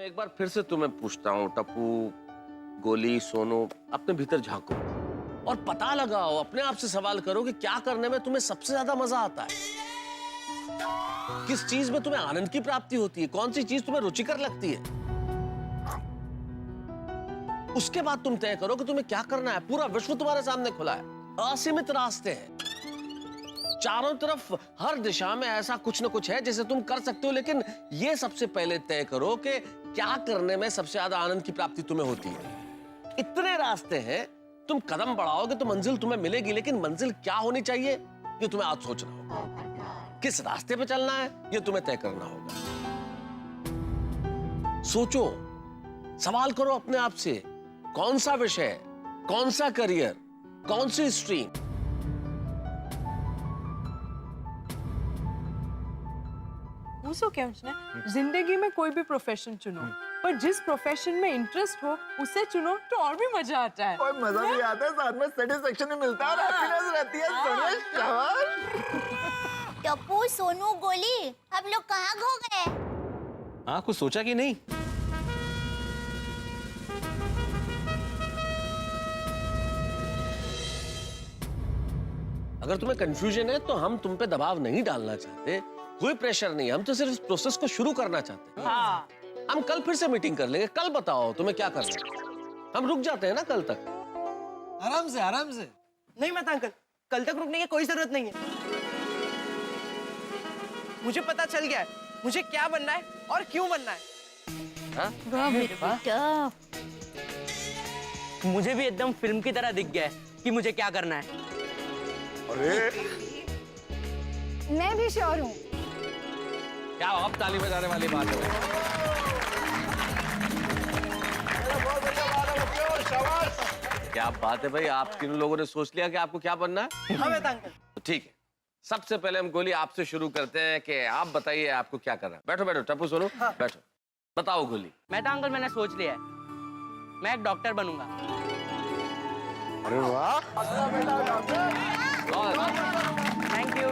मैं एक बार फिर से तुम्हें पूछता हूँ टप्पू, गोली, सोनू, अपने भीतर झांको और पता लगाओ, अपने आप से सवाल करो कि क्या करने में तुम्हें सबसे ज्यादा मजा आता है। किस चीज में तुम्हें आनंद की प्राप्ति होती है, कौन सी चीज तुम्हें रुचिकर लगती है। उसके बाद तुम तय करो कि तुम्हें क्या करना है। पूरा विश्व तुम्हारे सामने खुला है, असीमित रास्ते हैं चारों तरफ, हर दिशा में ऐसा कुछ न कुछ है जिसे तुम कर सकते हो। लेकिन ये सबसे पहले तय करो कि क्या करने में सबसे ज्यादा आनंद की प्राप्ति तुम्हें होती है। इतने रास्ते हैं, तुम कदम बढ़ाओगे तो मंजिल तुम्हें मिलेगी, लेकिन मंजिल क्या होनी चाहिए ये तुम्हें आज सोचना होगा। किस रास्ते पे चलना है ये तुम्हें तय करना होगा। सोचो, सवाल करो अपने आप से, कौन सा विषय, कौन सा करियर, कौन सी स्ट्रीम। पूछो क्या उसने, जिंदगी में कोई भी प्रोफेशन चुनो, पर जिस प्रोफेशन में इंटरेस्ट हो उसे चुनो तो और भी मजा आता है। और मजा भी आता है, साथ में सेटिस्फेक्शन भी मिलता है और हैप्पीनेस रहती है। सोनू, शाबाश। टप्पू, सोनू, गोली, आप लोग कहाँ खो गए? हाँ, कुछ सोचा कि नहीं? अगर तुम्हें कंफ्यूजन है तो हम तुम पे दबाव नहीं डालना चाहते, कोई प्रेशर नहीं, हम तो सिर्फ इस प्रोसेस को शुरू करना चाहते हैं। हाँ। हम कल फिर से मीटिंग कर लेंगे, कल बताओ तुम्हें क्या करना है। हम रुक जाते हैं ना कल तक। आराम से, आराम से। नहीं मत अंकल, कल तक रुकने की कोई जरूरत नहीं है। मुझे पता चल गया है मुझे क्या बनना है और क्यों बनना है। वाह मेरे बेटा। मुझे भी एकदम फिल्म की तरह दिख गया है कि मुझे क्या करना है। अरे मैं भी श्योर हूँ। क्या अब ताली बजाने वाली बात है। क्या बात है भाई, आप तीनों लोगों ने सोच लिया कि आपको क्या बनना है। हाँ बेटा अंकल। तो ठीक है, सबसे पहले हम गोली आपसे शुरू करते हैं कि आप बताइए आपको क्या करना है। बैठो बैठो टप्पू, सोनू, बैठो, बताओ गोली। मैं तो अंकल मैंने सोच लिया है, मैं एक डॉक्टर बनूंगा। अरे वाह, थैंक यू।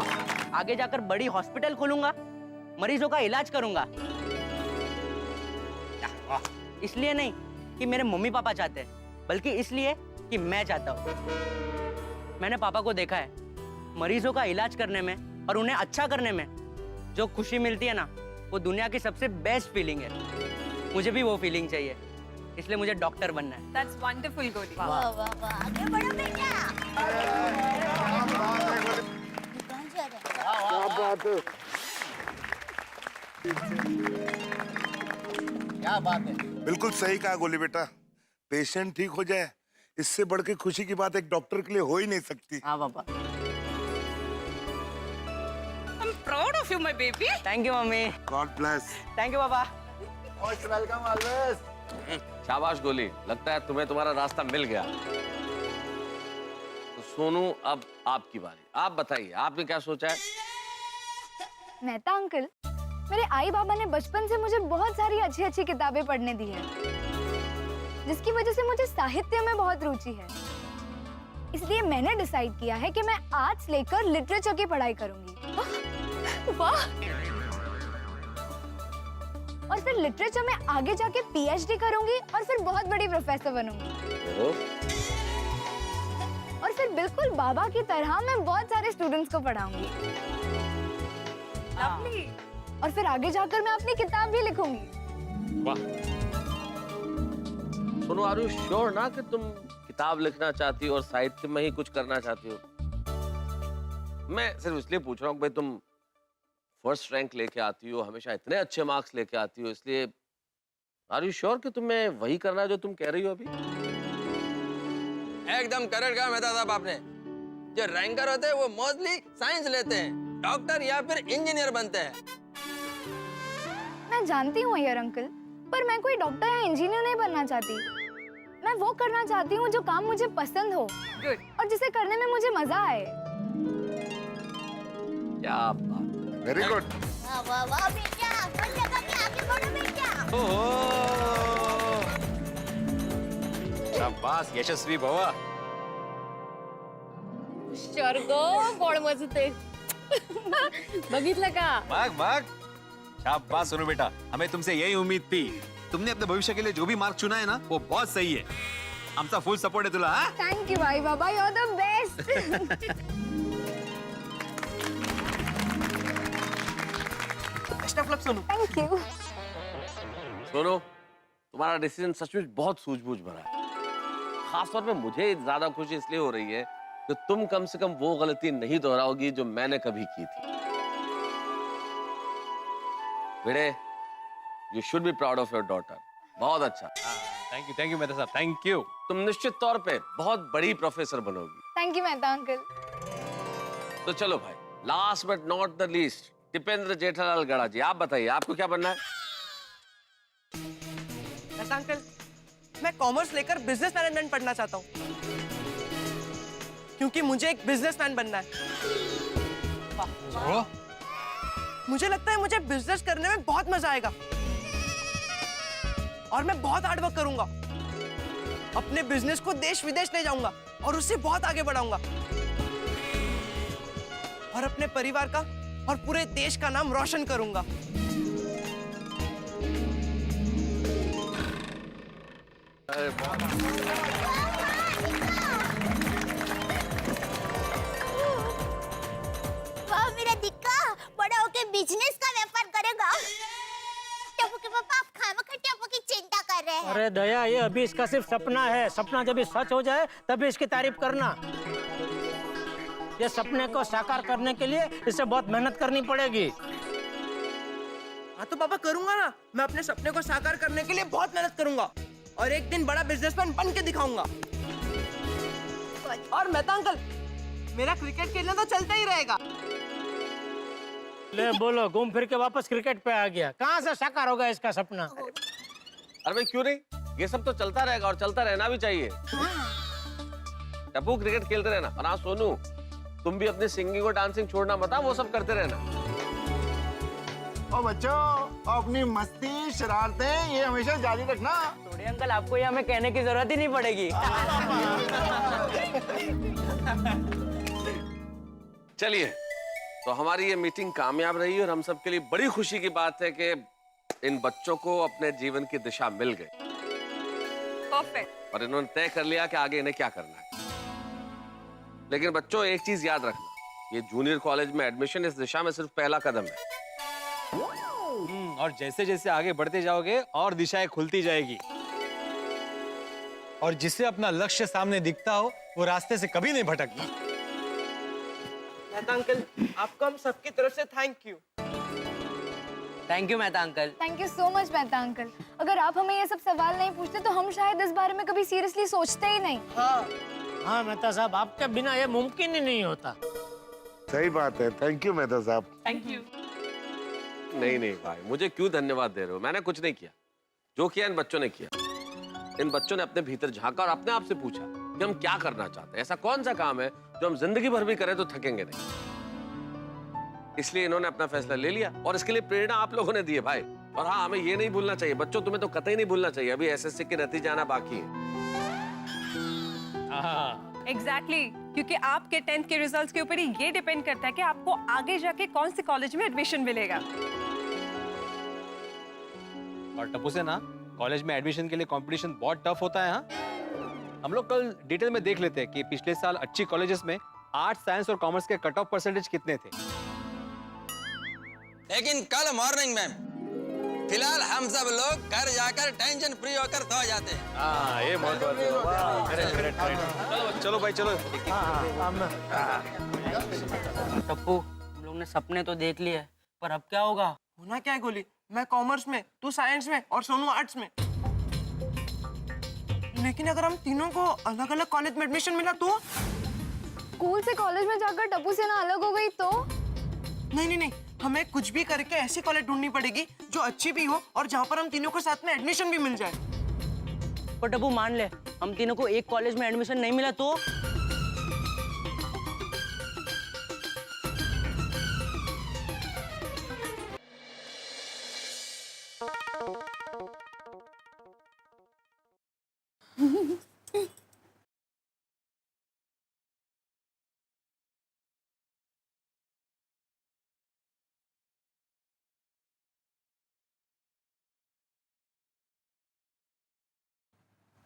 आगे जाकर बड़ी हॉस्पिटल खोलूंगा, मरीजों का इलाज करूंगा। इसलिए नहीं कि मेरे मम्मी पापा चाहते हैं, बल्कि इसलिए कि मैं चाहता हूँ। मैंने पापा को देखा है, मरीजों का इलाज करने में और उन्हें अच्छा करने में जो खुशी मिलती है ना, वो दुनिया की सबसे बेस्ट फीलिंग है। मुझे भी वो फीलिंग चाहिए, इसलिए मुझे डॉक्टर बनना है। That's wonderful, गोली। वाह वाह वाह, आगे बढ़ो बेटा। कहाँ जा रहे हैं? क्या बात है। क्या बात है। बिल्कुल सही कहा गोली बेटा, पेशेंट ठीक हो जाए इससे बढ़ के खुशी की बात एक डॉक्टर के लिए हो ही नहीं सकती। हाँ पापा। I'm proud of you, my baby. Thank you mummy. God bless. Thank you papa. Most welcome always. शाबाश गोली, लगता है तुम्हें तुम्हारा रास्ता मिल गया। तो सोनू, अब आपकी बारी, आप बताइए आपने क्या सोचा है। मेहता अंकल, मेरे आई बाबा ने बचपन से मुझे बहुत सारी अच्छी अच्छी किताबें पढ़ने दी हैं, जिसकी वजह से मुझे साहित्य में बहुत रुचि है। इसलिए मैंने डिसाइड किया है कि मैं आर्ट्स लेकर लिटरेचर की पढ़ाई करूंगी। वाह! और फिर लिटरेचर में आगे जाके पीएचडी करूंगी और फिर बहुत बड़ी प्रोफेसर बनूंगी। और फिर बिल्कुल बाबा की तरह मैं बहुत सारे स्टूडेंट्स को पढ़ाऊंगी। Lovely. और फिर आगे जाकर मैं अपनी किताब भी लिखूंगी। वाह सोनू, आर यू श्योर ना कि तुम किताब लिखना चाहती हो और साहित्य में ही कुछ करना चाहती हो। मैं सिर्फ इसलिए पूछ रहा हूँ भाई, तुम फर्स्ट रैंक लेके आती हो, हमेशा इतने अच्छे मार्क्स लेके आती हो, इसलिए आर यू श्योर कि तुम्हें वही करना है जो तुम कह रही हो अभी। एकदम करेक्ट कहा मेहता साहब आपने। जो रैंकर होते हैं वो मोस्टली साइंस लेते हैं, डॉक्टर या फिर इंजीनियर बनते हैं। मैं जानती हूँ यार अंकल, पर मैं कोई डॉक्टर या इंजीनियर नहीं बनना चाहती। मैं वो करना चाहती हूँ जो काम मुझे पसंद हो और जिसे करने में मुझे मजा आए। क्या बात, वेरी गुड। वाह वाह वाह बेटा, मन लगा के आगे बढ़ो बेटा। शाबाश यशस्वी भवा। स्वर्ग बड़ मजबूत आहे. बघितलं का? भाग भाग। शाबाश सोनू बेटा, हमें तुमसे यही उम्मीद थी। तुमने अपने भविष्य के लिए जो भी मार्ग चुना है ना वो बहुत सही है. आमचा फुल सपोर्ट है तुला. हाँ? थैंक यू आई बाबा, you are the best. Best of luck Sonu. Thank you. Sonu, तुम्हारा डिसीजन सचमुच बहुत सूझबूझ भरा है। खासतौर पे मुझे ज्यादा खुशी इसलिए हो रही है कि तुम कम से कम वो गलती नहीं दोहराओगी जो मैंने कभी की थी। Bhide, you should be proud of your daughter. बहुत अच्छा। थैंक यू मेहता साहब, थैंक यू. तुम निश्चित तौर पे बहुत बड़ी प्रोफेसर बनोगी। Thank you Mehta uncle. तो चलो भाई, last but not the least, Dipendra Jethalal Gada ji, आप बताइए आपको क्या बनना है? मेहता अंकल, मैं कॉमर्स लेकर बिजनेस मैनेजमेंट पढ़ना चाहता हूँ, क्योंकि मुझे एक बिजनेसमैन बनना है। मुझे लगता है मुझे बिजनेस करने में बहुत मजा आएगा और मैं बहुत हार्ड वर्क करूंगा। अपने बिजनेस को देश विदेश ले जाऊंगा और उससे बहुत आगे बढ़ाऊंगा और अपने परिवार का और पूरे देश का नाम रोशन करूंगा। वाह मेरा दिक्का, बड़ा होके बिजनेस का व्यापार करेगा। टप्पू के पापा, आप खामखा टप्पू की चिंता कर रहे हैं। अरे दया, ये अभी इसका सिर्फ सपना है। सपना जब ये सच हो जाए तभी इसकी तारीफ करना। ये सपने को साकार करने के लिए इसे बहुत मेहनत करनी पड़ेगी। हाँ तो पापा करूंगा ना, मैं अपने सपने को साकार करने के लिए बहुत मेहनत करूंगा और एक दिन बड़ा बिजनेसमैन बन के दिखाऊंगा। और मेहता अंकल, मेरा क्रिकेट खेलना तो चलता ही रहेगा। ले बोलो, घूम फिर के वापस क्रिकेट पे आ गया। कहाँ से साकार होगा इसका सपना? अरे भाई क्यों नहीं, ये सब तो चलता रहेगा और चलता रहना भी चाहिए। टप्पू क्रिकेट खेलते रहना, और हाँ सोनू, तुम भी अपने सिंगिंग और डांसिंग छोड़ना मत, वो सब करते रहना। और बच्चों, अपनी मस्ती शरारतें ये हमेशा जारी रखना। थोड़े अंकल, आपको ये हमें कहने की जरूरत ही नहीं पड़ेगी। चलिए, तो हमारी ये मीटिंग कामयाब रही और हम सबके लिए बड़ी खुशी की बात है कि इन बच्चों को अपने जीवन की दिशा मिल गई। परफेक्ट। और इन्होंने तय कर लिया कि आगे इन्हें क्या करना है। लेकिन बच्चों, एक चीज याद रखना, ये जूनियर कॉलेज में एडमिशन इस दिशा में सिर्फ पहला कदम है। और जैसे जैसे आगे बढ़ते जाओगे और दिशाएं खुलती जाएगी। और जिसे अपना लक्ष्य सामने दिखता हो वो रास्ते से कभी नहीं भटकता। मेहता अंकल, आपको हम सबकी तरफ से thank you. Thank you Mehta uncle. Thank you so much Mehta uncle. अगर आप हमें ये सब सवाल नहीं पूछते तो हम शायद इस बारे में कभी सीरियसली सोचते ही नहीं। हाँ मेहता साहब, आपके बिना ये मुमकिन ही नहीं होता। सही बात है, थैंक यू मेहता साहब। Thank you. नहीं नहीं भाई, मुझे क्यों धन्यवाद दे रहे हो? मैंने कुछ नहीं किया, जो किया इन बच्चों ने किया। इन बच्चों ने अपने भीतर झांका और अपने आप से पूछा कि हम क्या करना चाहते हैं। ऐसा कौन सा काम है जो हम जिंदगी भर भी करें तो थकेंगे नहीं। इसलिए इन्होंने अपना फैसला ले लिया और इसके लिए प्रेरणा आप लोगों ने दी है भाई। और हाँ, हमें ये नहीं भूलना चाहिए बच्चों, तुम्हें तो कतई नहीं भूलना चाहिए, अभी एसएससी के नतीजे आना बाकी है। एग्जैक्टली, क्योंकि आपके 10th के रिजल्ट्स के ऊपर ही ये डिपेंड करता है कि आपको आगे जाके कौन से कॉलेज में एडमिशन मिलेगा। और टप्पू से ना, कॉलेज में एडमिशन के लिए कंपटीशन बहुत टफ होता है। हाँ, हम लोग कल डिटेल में देख लेते हैं कि पिछले साल अच्छी कॉलेजेस में आर्ट्स, साइंस और कॉमर्स के कट ऑफ परसेंटेज कितने थे। लेकिन कल मॉर्निंग में फिलहाल हम सब लोग घर जाकर टेंशन फ्री होकर सो जाते हैं। हाँ, ये बहुत चलो भाई, चलो। टप्पू, हम लोग ने सपने तो देख लिए, पर अब क्या होगा? होना क्या है गोली? मैं कॉमर्स में, तू साइंस में और सोनू आर्ट्स में। लेकिन अगर हम तीनों को अलग अलग कॉलेज में एडमिशन मिला तो? स्कूल से कॉलेज में जाकर टप्पू से ना अलग हो गई तो? नहीं नहीं नहीं, हमें कुछ भी करके ऐसी कॉलेज ढूंढनी पड़ेगी जो अच्छी भी हो और जहाँ पर हम तीनों को साथ में एडमिशन भी मिल जाए। पर टप्पू मान ले, हम तीनों को एक कॉलेज में एडमिशन नहीं मिला तो?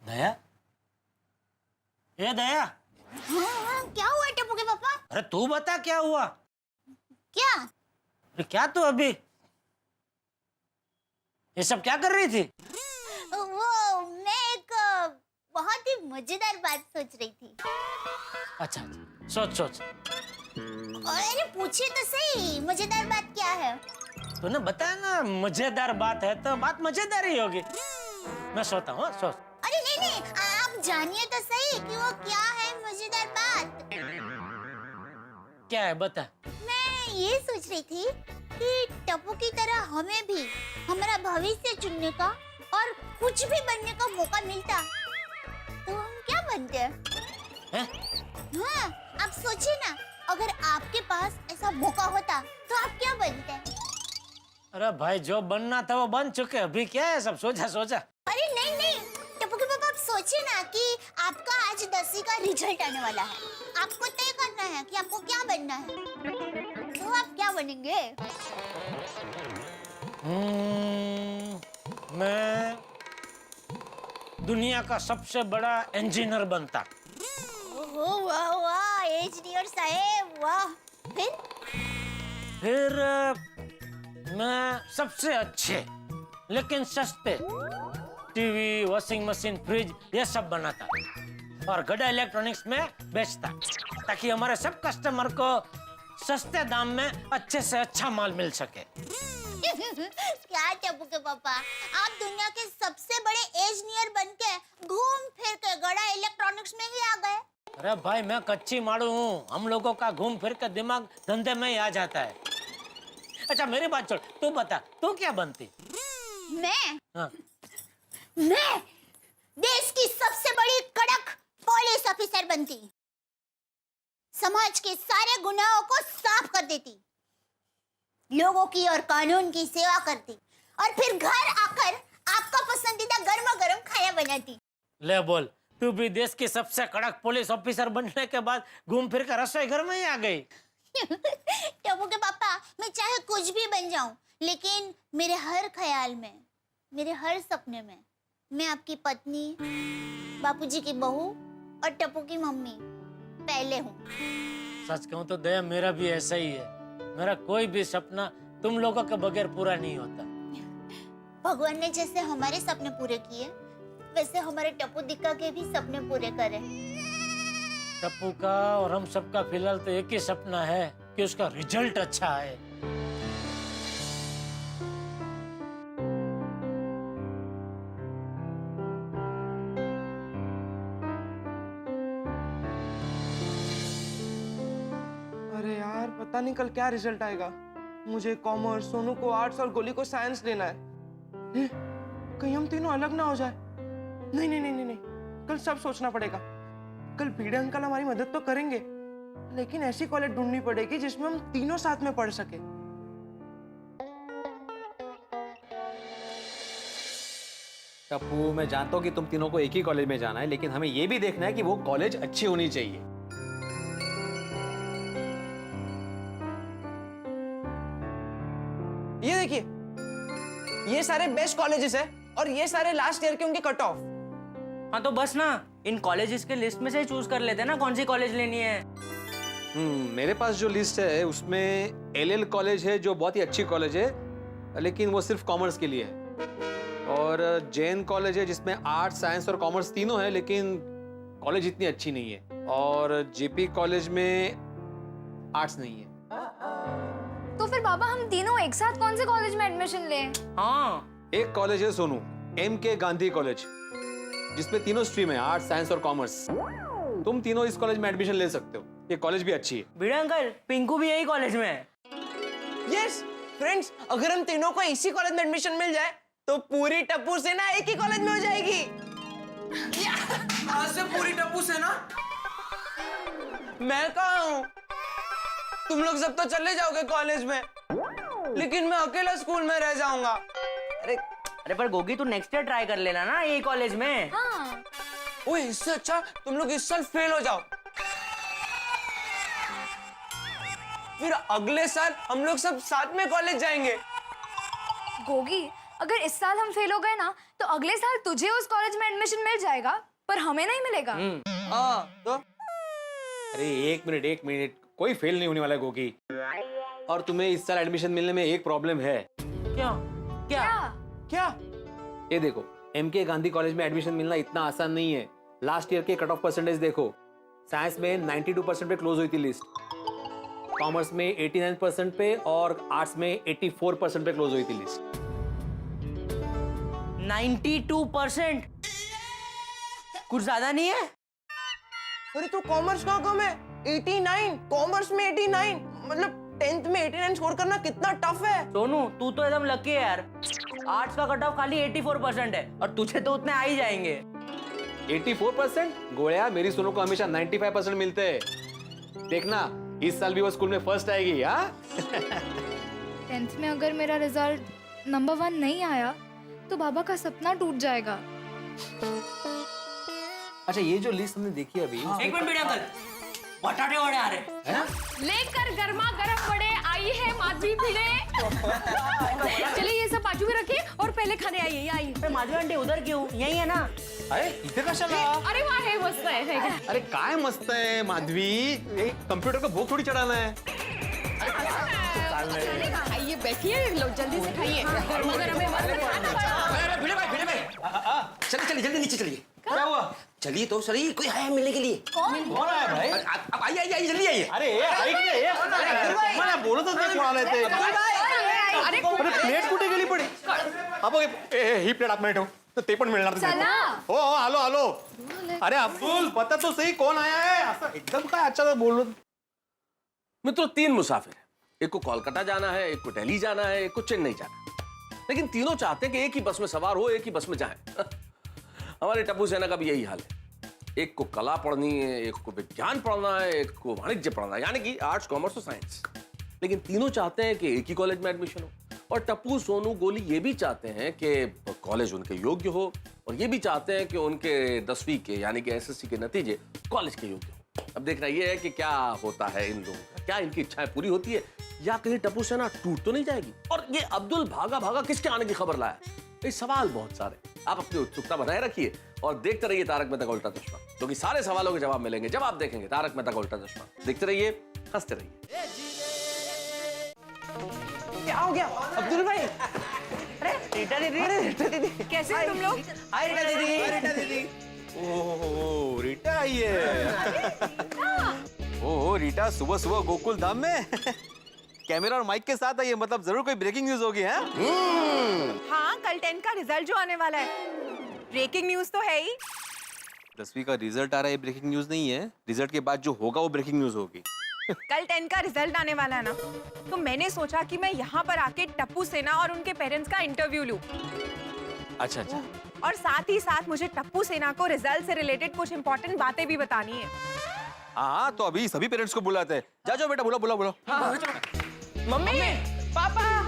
दया, ये दया, हाँ, क्या हुआ टप्पू के पापा? अरे तू बता क्या हुआ? क्या? अरे क्या तू अभी ये सब क्या कर रही थी? वो मैं एक बहुत ही मजेदार बात सोच रही थी। अच्छा, सोच सोच। अरे पूछिए तो सही, मजेदार बात क्या है? तूने बताया ना मजेदार बात है तो बात मजेदार ही होगी। मैं सोता हूँ, सोच। अरे नहीं नहीं, आप जानिए तो सही कि वो क्या है मजेदार बात। क्या है बता। मैं ये सोच रही थी कि टप्पू की तरह हमें भी हमारा भविष्य चुनने का और कुछ भी बनने का मौका मिलता तो हम क्या बनते? हैं? हाँ, आप सोचिए ना, अगर आपके पास ऐसा मौका होता तो आप क्या बनते? अरे भाई जो बनना था वो बन चुके, अभी क्या है सब सोचा सोचा। अरे नहीं नहीं, टप्पू के पापा आप सोचिए ना कि आपका आज 10वीं का रिजल्ट आने वाला है, आपको तय करना है कि आपको क्या बनना है, तो आप क्या बनेंगे? मैं दुनिया का सबसे बड़ा इंजीनियर बनता। ओह वाह वाह, इंजीनियर साहब वाह। फिर मैं सबसे अच्छे लेकिन सस्ते टीवी, वॉशिंग मशीन, फ्रिज ये सब बनाता और गड्ढा इलेक्ट्रॉनिक्स में बेचता ताकि हमारे सब कस्टमर को सस्ते दाम में अच्छे से अच्छा माल मिल सके। क्या टप्पू के पापा, आप दुनिया के सबसे बड़े इंजीनियर बनके घूम फिर के गड़ा इलेक्ट्रॉनिक्स में ही आ गए। अरे भाई मैं कच्ची मारू हूँ, हम लोगों का घूम फिर के दिमाग धंधे में ही आ जाता है। अच्छा मेरी बात छोड़, तू बता तू क्या बनती? मैं हाँ। मैं देश की सबसे बड़ी कड़क पुलिस ऑफिसर बनती, समाज के सारे गुनाहों को साफ कर देती, लोगों की और कानून की सेवा करती और फिर घर आकर आपका पसंदीदा गर्मा गर्म खाना बनाती। ले बोल, तू भी देश की सबसे कड़क पुलिस ऑफिसर बनने के बाद घूम फिर कर रसोई घर में ही आ गई। टप्पू के पापा, मैं चाहे कुछ भी बन जाऊं, लेकिन मेरे हर ख्याल में, मेरे हर सपने में मैं आपकी पत्नी, बापूजी की बहू और टप्पू की मम्मी पहले हूँ। सच कहूँ तो दया मेरा भी ऐसा ही है, मेरा कोई भी सपना तुम लोगों के बगैर पूरा नहीं होता। भगवान ने जैसे हमारे सपने पूरे किए वैसे हमारे टप्पू दिक्का के भी सपने पूरे करे। टप्पू का और हम सबका फिलहाल तो एक ही सपना है कि उसका रिजल्ट अच्छा है। अरे यार पता नहीं कल क्या रिजल्ट आएगा। मुझे कॉमर्स, सोनू को आर्ट्स और गोली को साइंस लेना है। कहीं हम तीनों अलग ना हो जाए। नहीं नहीं नहीं नहीं नहीं, कल सब सोचना पड़ेगा। कल भिड़े अंकल हमारी मदद तो करेंगे, लेकिन ऐसी कॉलेज ढूंढनी पड़ेगी जिसमें हम तीनों साथ में पढ़ सके। टप्पू मैं जानता हूँ कि तुम तीनों को एक ही कॉलेज में जाना है, लेकिन हमें ये भी देखना है कि वो कॉलेज अच्छी होनी चाहिए। ये देखिए, ये सारे बेस्ट कॉलेजेस है और ये सारे लास्ट ईयर के उनके कट ऑफ। हाँ तो बस ना, इन कॉलेजेस के लिस्ट में से चूज कर लेते ना कौन सी कॉलेज लेनी है। मेरे पास जो लिस्ट है उसमें एलएल कॉलेज है जो बहुत ही अच्छी कॉलेज है, लेकिन वो सिर्फ कॉमर्स के लिए है। और जैन कॉलेज है जिसमें आर्ट्स, साइंस और कॉमर्स तीनों है, लेकिन कॉलेज इतनी अच्छी नहीं है। और जेपी कॉलेज में आर्ट्स नहीं है। तो फिर बाबा हम तीनों एक साथ कौन से कॉलेज में एडमिशन लें? हाँ, एक कॉलेज है सोनू, MK गांधी कॉलेज, जिसमें तीनों स्ट्रीम है, आर्ट्स, साइंस और कॉमर्स। तुम तीनों इस कॉलेज में एडमिशन ले सकते हो, ये कॉलेज भी अच्छी है। भिड़े अंकल, पिंकू भी यही कॉलेज में है। यस फ्रेंड्स, अगर हम तीनों को इसी कॉलेज में एडमिशन मिल जाए तो पूरी टप्पू सेना एक ही कॉलेज में हो जाएगी। आज से पूरी टप्पू सेना? मैं कहा हूँ, तुम लोग सब तो चले जाओगे कॉलेज में, लेकिन मैं अकेला स्कूल में रह जाऊंगा। अरे पर गोगी तू नेक्स्ट ईयर ट्राई कर लेना ना यही कॉलेज में। हाँ। ओए इससे अच्छा तुम लोग इस साल फेल हो जाओ, फिर अगले साल हम लोग सब साथ में कॉलेज जाएंगे। गोगी, अगर इस साल हम फेल हो गए ना तो अगले साल तुझे उस कॉलेज में एडमिशन मिल जाएगा पर हमें नहीं मिलेगा। हाँ तो अरे एक मिनट, कोई फेल नहीं होने वाला है गोगी। और तुम्हें इस साल एडमिशन मिलने में एक प्रॉब्लम है। क्यों? क्या? क्या? ये देखो, एमके गांधी कॉलेज में एडमिशन मिलना इतना आसान नहीं है। लास्ट ईयर के कट ऑफ परसेंटेज देखो, साइंस में 92% पे क्लोज हुई थी लिस्ट, कॉमर्स में 89% पे और आर्ट्स में 84% पे क्लोज हुई थी लिस्ट। 92%? कुछ ज्यादा नहीं है? अरे तू कॉमर्स कहाँ कम है? 89, कॉमर्स में 89, मतलब 10th में 89 स्कोर करना कितना टफ है। सोनू तू तो एकदम लकी है यार, आर्ट्स का कट ऑफ खाली 84% है और तुझे तो उतने आ ही जाएंगे। 84%? गोया, मेरी सोनू को हमेशा 95% मिलते हैं। देखना इस साल भी वो स्कूल में फर्स्ट आएगी। हाँ 10th में अगर मेरा रिजल्ट नंबर 1 नहीं आया तो बाबा का सपना टूट जाएगा। अच्छा, ये जो लिस्ट हमने देखी अभी, एक मिनट बेटा, अंकल बटाटे वड़े आ रहे हैं। लेकर गर्मा गर्म वड़े आई है माधवी भिड़े। चलिए ये सब बाजू में रखिए और पहले खाने आइए। ये आइए। माधवी आंटी उधर क्यों? यही है ना? अरे इथे कशाला? अरे वाह है मस्त है। अरे काय मस्त है माधवी, कंप्यूटर को भूख थोड़ी चढ़ाना है। खाइए, बैठिए, लो जल्दी से खाइए, गर्मा गर्म है, मस्त खाना। भिड़े भाई चलिए जल्दी नीचे चलिए। क्या हुआ? चलिए तो सर, कोई आया मिलने के लिए। कौन आया भाई? अब आइए जल्दी आइए। अरे मैं बोलो तो कौन आ रहे थे? अरे प्लेट कुठे गेली पडी? ही प्लेट आप मिळतो तर ते पण मिळणार नाही। हो आलो। अरे अब्दुल, पता तो सही कौन आया है? असं एकदम काय अचानक बोल रहे? मित्रों, 3 मुसाफिर हैं। एक को कोलकाता जाना है, एक को दिल्ली जाना है, एक को चेन्नई जाना है, लेकिन तीनों चाहते हैं कि एक ही बस में सवार हो, एक ही बस में जाएं। हमारे टप्पू सेना का भी यही हाल है। एक को कला पढ़नी है, एक को विज्ञान पढ़ना है, एक को वाणिज्य पढ़ना है, यानी कि आर्ट्स, कॉमर्स और साइंस। लेकिन तीनों चाहते हैं कि एक ही कॉलेज में एडमिशन हो, और टप्पू, सोनू, गोली ये भी चाहते हैं कि कॉलेज उनके योग्य हो, और ये भी चाहते हैं कि उनके 10वीं के यानी कि एसएससी के नतीजे कॉलेज के योग्य हो। अब देखना ये है कि क्या होता है इन लोगों का, क्या इनकी इच्छाएं पूरी होती है या कहीं टप्पू सेना टूट तो नहीं जाएगी। और ये अब्दुल भागा किसके आने की खबर लाया? ये सवाल बहुत सारे। आप अपनी उत्सुकता बनाए रखिए और देखते रहिए तारक मेहता का उल्टा चश्मा, क्योंकि सारे सवालों के जवाब मिलेंगे जब आप देखेंगे तारक मेहता का उल्टा चश्मा। देखते रहिए, हंसते रहिए। क्या हो गया अब्दुल भाई? अरे रीटा दीदी, कैसे हो तुम लोग? हाय रीटा दीदी। ओह रीटा आई है। ओह रीटा, सुबह सुबह गोकुल धाम में कैमरा और माइक के साथ आई है, मतलब जरूर कोई ब्रेकिंग न्यूज होगी। हाँ, कल 10 का रिजल्ट जो आने वाला है, ब्रेकिंग न्यूज तो है ही। 10वीं का रिजल्ट आ रहा है, ब्रेकिंग न्यूज नहीं है। रिजल्ट के बाद जो होगा वो ब्रेकिंग न्यूज होगी। कल 10 का रिजल्ट आने वाला है ना, तो मैंने सोचा कि मैं यहाँ पर आके टप्पू सेना और उनके पेरेंट्स का इंटरव्यू लूं। अच्छा। और साथ ही साथ मुझे टप्पू सेना को रिजल्ट से रिलेटेड कुछ इंपॉर्टेंट बातें भी बतानी है। हाँ, तो अभी सभी पेरेंट्स को बुलाते हैं। जाओ बेटा, बुलाओ। मम्मी, पापा, हाँ,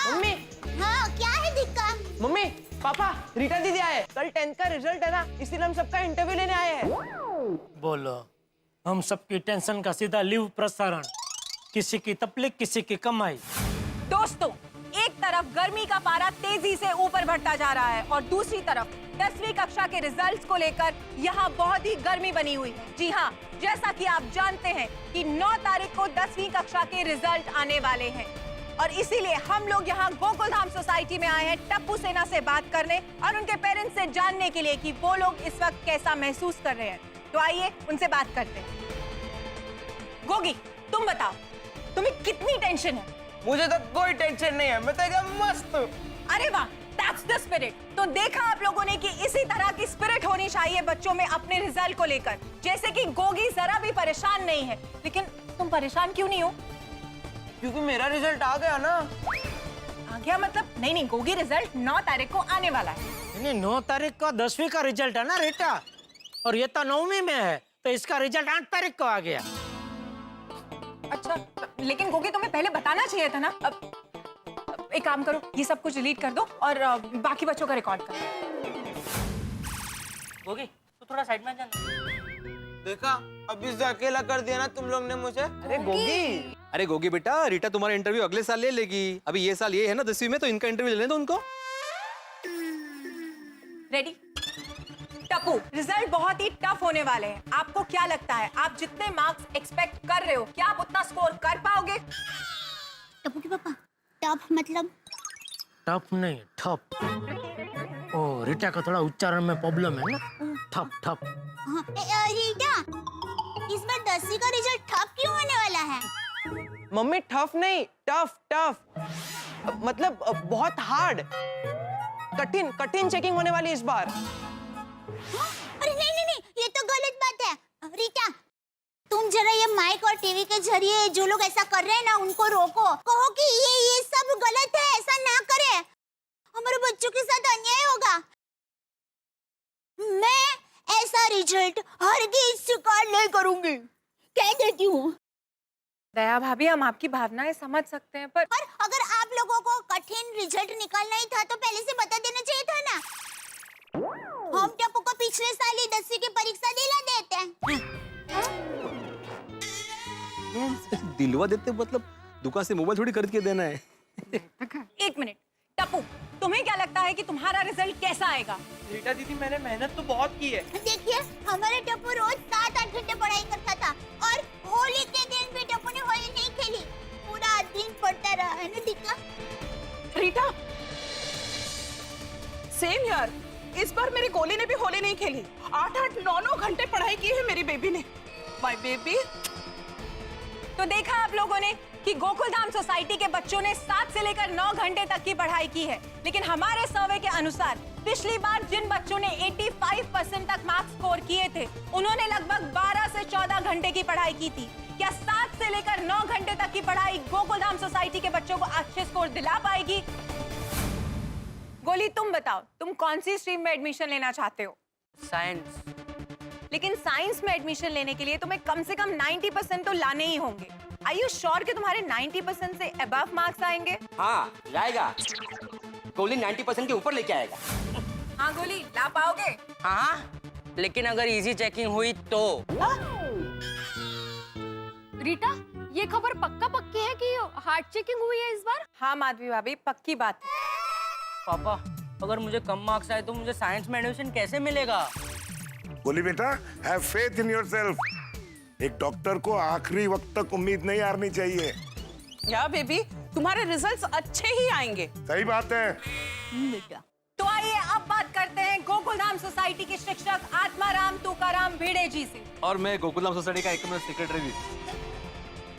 मम्मी, हाँ क्या है दिक्कत? मम्मी, पापा, रीटा दीदी आए। कल 10th का रिजल्ट है ना, इसीलिए हम सबका इंटरव्यू लेने आए हैं। बोलो, हम सबकी टेंशन का सीधा लीव प्रसारण, किसी की तकलीफ किसी की कमाई। दोस्तों, एक तरफ गर्मी का पारा तेजी से ऊपर बढ़ता जा रहा है और दूसरी तरफ 10वीं कक्षा के रिजल्ट्स को लेकर यहाँ बहुत ही गर्मी बनी हुई है। जी हाँ, जैसा कि आप जानते हैं कि 9 तारीख को 10वीं कक्षा के रिजल्ट आने वाले हैं, और इसीलिए हम लोग यहाँ गोकुल धाम सोसाइटी में आए हैं टप्पू सेना से बात करने और उनके पेरेंट्स से जानने के लिए कि वो लोग इस वक्त कैसा महसूस कर रहे हैं। तो आइए उनसे बात करते हैं। गोगी, तुम बताओ, तुम्हें कितनी टेंशन है? मुझे तो कोई टेंशन नहीं है, मैं तो एकदम मस्त हूँ। अरे वाह, दैट्स द स्पिरिट। तो देखा आप लोगों ने कि इसी तरह की स्पिरिट होनी चाहिए बच्चों में अपने रिजल्ट को लेकर। जैसे कि गोगी जरा भी परेशान नहीं है, लेकिन तुम परेशान क्यों नहीं हो? क्योंकि मेरा रिजल्ट आ गया ना। आ गया मतलब? नहीं, गोगी रिजल्ट 9 तारीख को आने वाला है। 9 तारीख को 10वीं का रिजल्ट है ना रीटा, और ये तो 9वीं में है, तो इसका रिजल्ट 8 तारीख को आ गया। अच्छा, लेकिन गोगी तुम्हें पहले बताना चाहिए था ना। अब एक काम करो, ये सब कुछ डिलीट कर दो और बाकी बच्चों का रिकॉर्ड करो। गोगी, तू थोड़ा साइड में जाना। देखा, अभी से अकेला कर दिया ना तुम लोग ने मुझे। अरे गोगी, अरे गोगी बेटा, रीटा तुम्हारा इंटरव्यू अगले साल ले लेगी। अभी ये साल ये है ना 10वीं में, तो इनका इंटरव्यू लेने दो उनको। रेडी? टप्पू, रिजल्ट बहुत ही टफ होने वाले हैं। आपको क्या लगता है, आप जितने मार्क्स एक्सपेक्ट कर रहे हो, क्या आप उतना स्कोर कर पाओगे? टप्पू के पापा, टफ मतलब? टफ नहीं, ठप। ओ, रीटा का थोड़ा उच्चारण में प्रॉब्लम है ना, ठप ठप। हाँ, रीटा, इस बार 10वीं का रिजल्ट टफ क्यों होने वाला है? मम्मी टफ नहीं, टफ टफ मतलब बहुत हार्ड, कठिन कठिन चेकिंग होने वाली इस बार। अरे नहीं नहीं नहीं, ये तो गलत बात है। रीटा, तुम जरा ये माइक और टीवी के जरिए जो लोग ऐसा कर रहे हैं ना, उनको रोको। कहो कि ये सब गलत है, ऐसा ना करे, हमारे बच्चों के साथ अन्याय होगा। मैं ऐसा रिजल्ट हरगिज स्वीकार नहीं करूंगी, कह देती हूँ। दया भाभी, हम आपकी भावनाएं समझ सकते हैं, पर अगर आप लोगों को कठिन रिजल्ट निकालना ही था तो पहले से बता देना चाहिए था ना। हम टप्पू को पिछले साल ही 10वीं की परीक्षा दिला देते हैं। दिलवा देते मतलब दुकान से मोबाइल थोड़ी खरीद के देना है। एक मिनट, टप्पू, तुम्हें क्या लगता है कि तुम्हारा रिजल्ट कैसा आएगा? रीटा दीदी, मैंने मेहनत तो बहुत की है। देखिए, हमारे टप्पू रोज 7-8 घंटे पढ़ाई करता था, और होली के दिन भी टप्पू ने होली नहीं खेली, पूरा दिन पढ़ता रहा है ना टीका। रीटा, सेम यार, इस बार मेरी गोली ने भी होली नहीं खेली। 8-8, 9-9 घंटे पढ़ाई की है मेरी बेबी ने। My baby. तो देखा आप लोगों ने कि गोकुलधाम सोसाइटी के बच्चों ने 7 से लेकर 9 घंटे तक की पढ़ाई की है, लेकिन हमारे सर्वे के अनुसार पिछली बार जिन बच्चों ने 85% तक मार्क्स स्कोर किए थे, उन्होंने लगभग 12 से 14 घंटे की पढ़ाई की थी। क्या 7 से लेकर 9 घंटे तक की पढ़ाई गोकुलधाम सोसाइटी के बच्चों को अच्छे स्कोर दिला पाएगी? गोली, तुम बताओ, तुम कौन सी स्ट्रीम में एडमिशन लेना चाहते हो? साइंस। लेकिन साइंस में एडमिशन लेने के लिए तुम्हें कम से कम 90% तो लाने ही होंगे। Are you sure कि तुम्हारे 90% से above मार्क्स आएंगे? हाँ, लाएगा। गोली 90% के ऊपर लेके आएगा। हाँ गोली, ला पाओगे? हाँ, लेकिन अगर इजी चेकिंग हुई तो। रीटा, ये खबर पक्का पक्की है कि हार्ड चेकिंग हुई है इस बार? हाँ माधवी भाभी, पक्की बात है। पापा, अगर मुझे कम मार्क्स आए तो मुझे साइंस में एडमिशन कैसे मिलेगा? बोली बेटा, हैव फेथ इन योरसेल्फ। एक डॉक्टर को आखिरी वक्त तक उम्मीद नहीं हारनी चाहिए। या बेबी, तुम्हारे रिजल्ट्स अच्छे ही आएंगे। सही बात है। तो आइए अब बात करते हैं गोकुलधाम सोसाइटी के शिक्षक आत्माराम तुकाराम भिड़े जी से। और मैं गोकुलधाम सोसाइटी का एक सेक्रेटरी भी।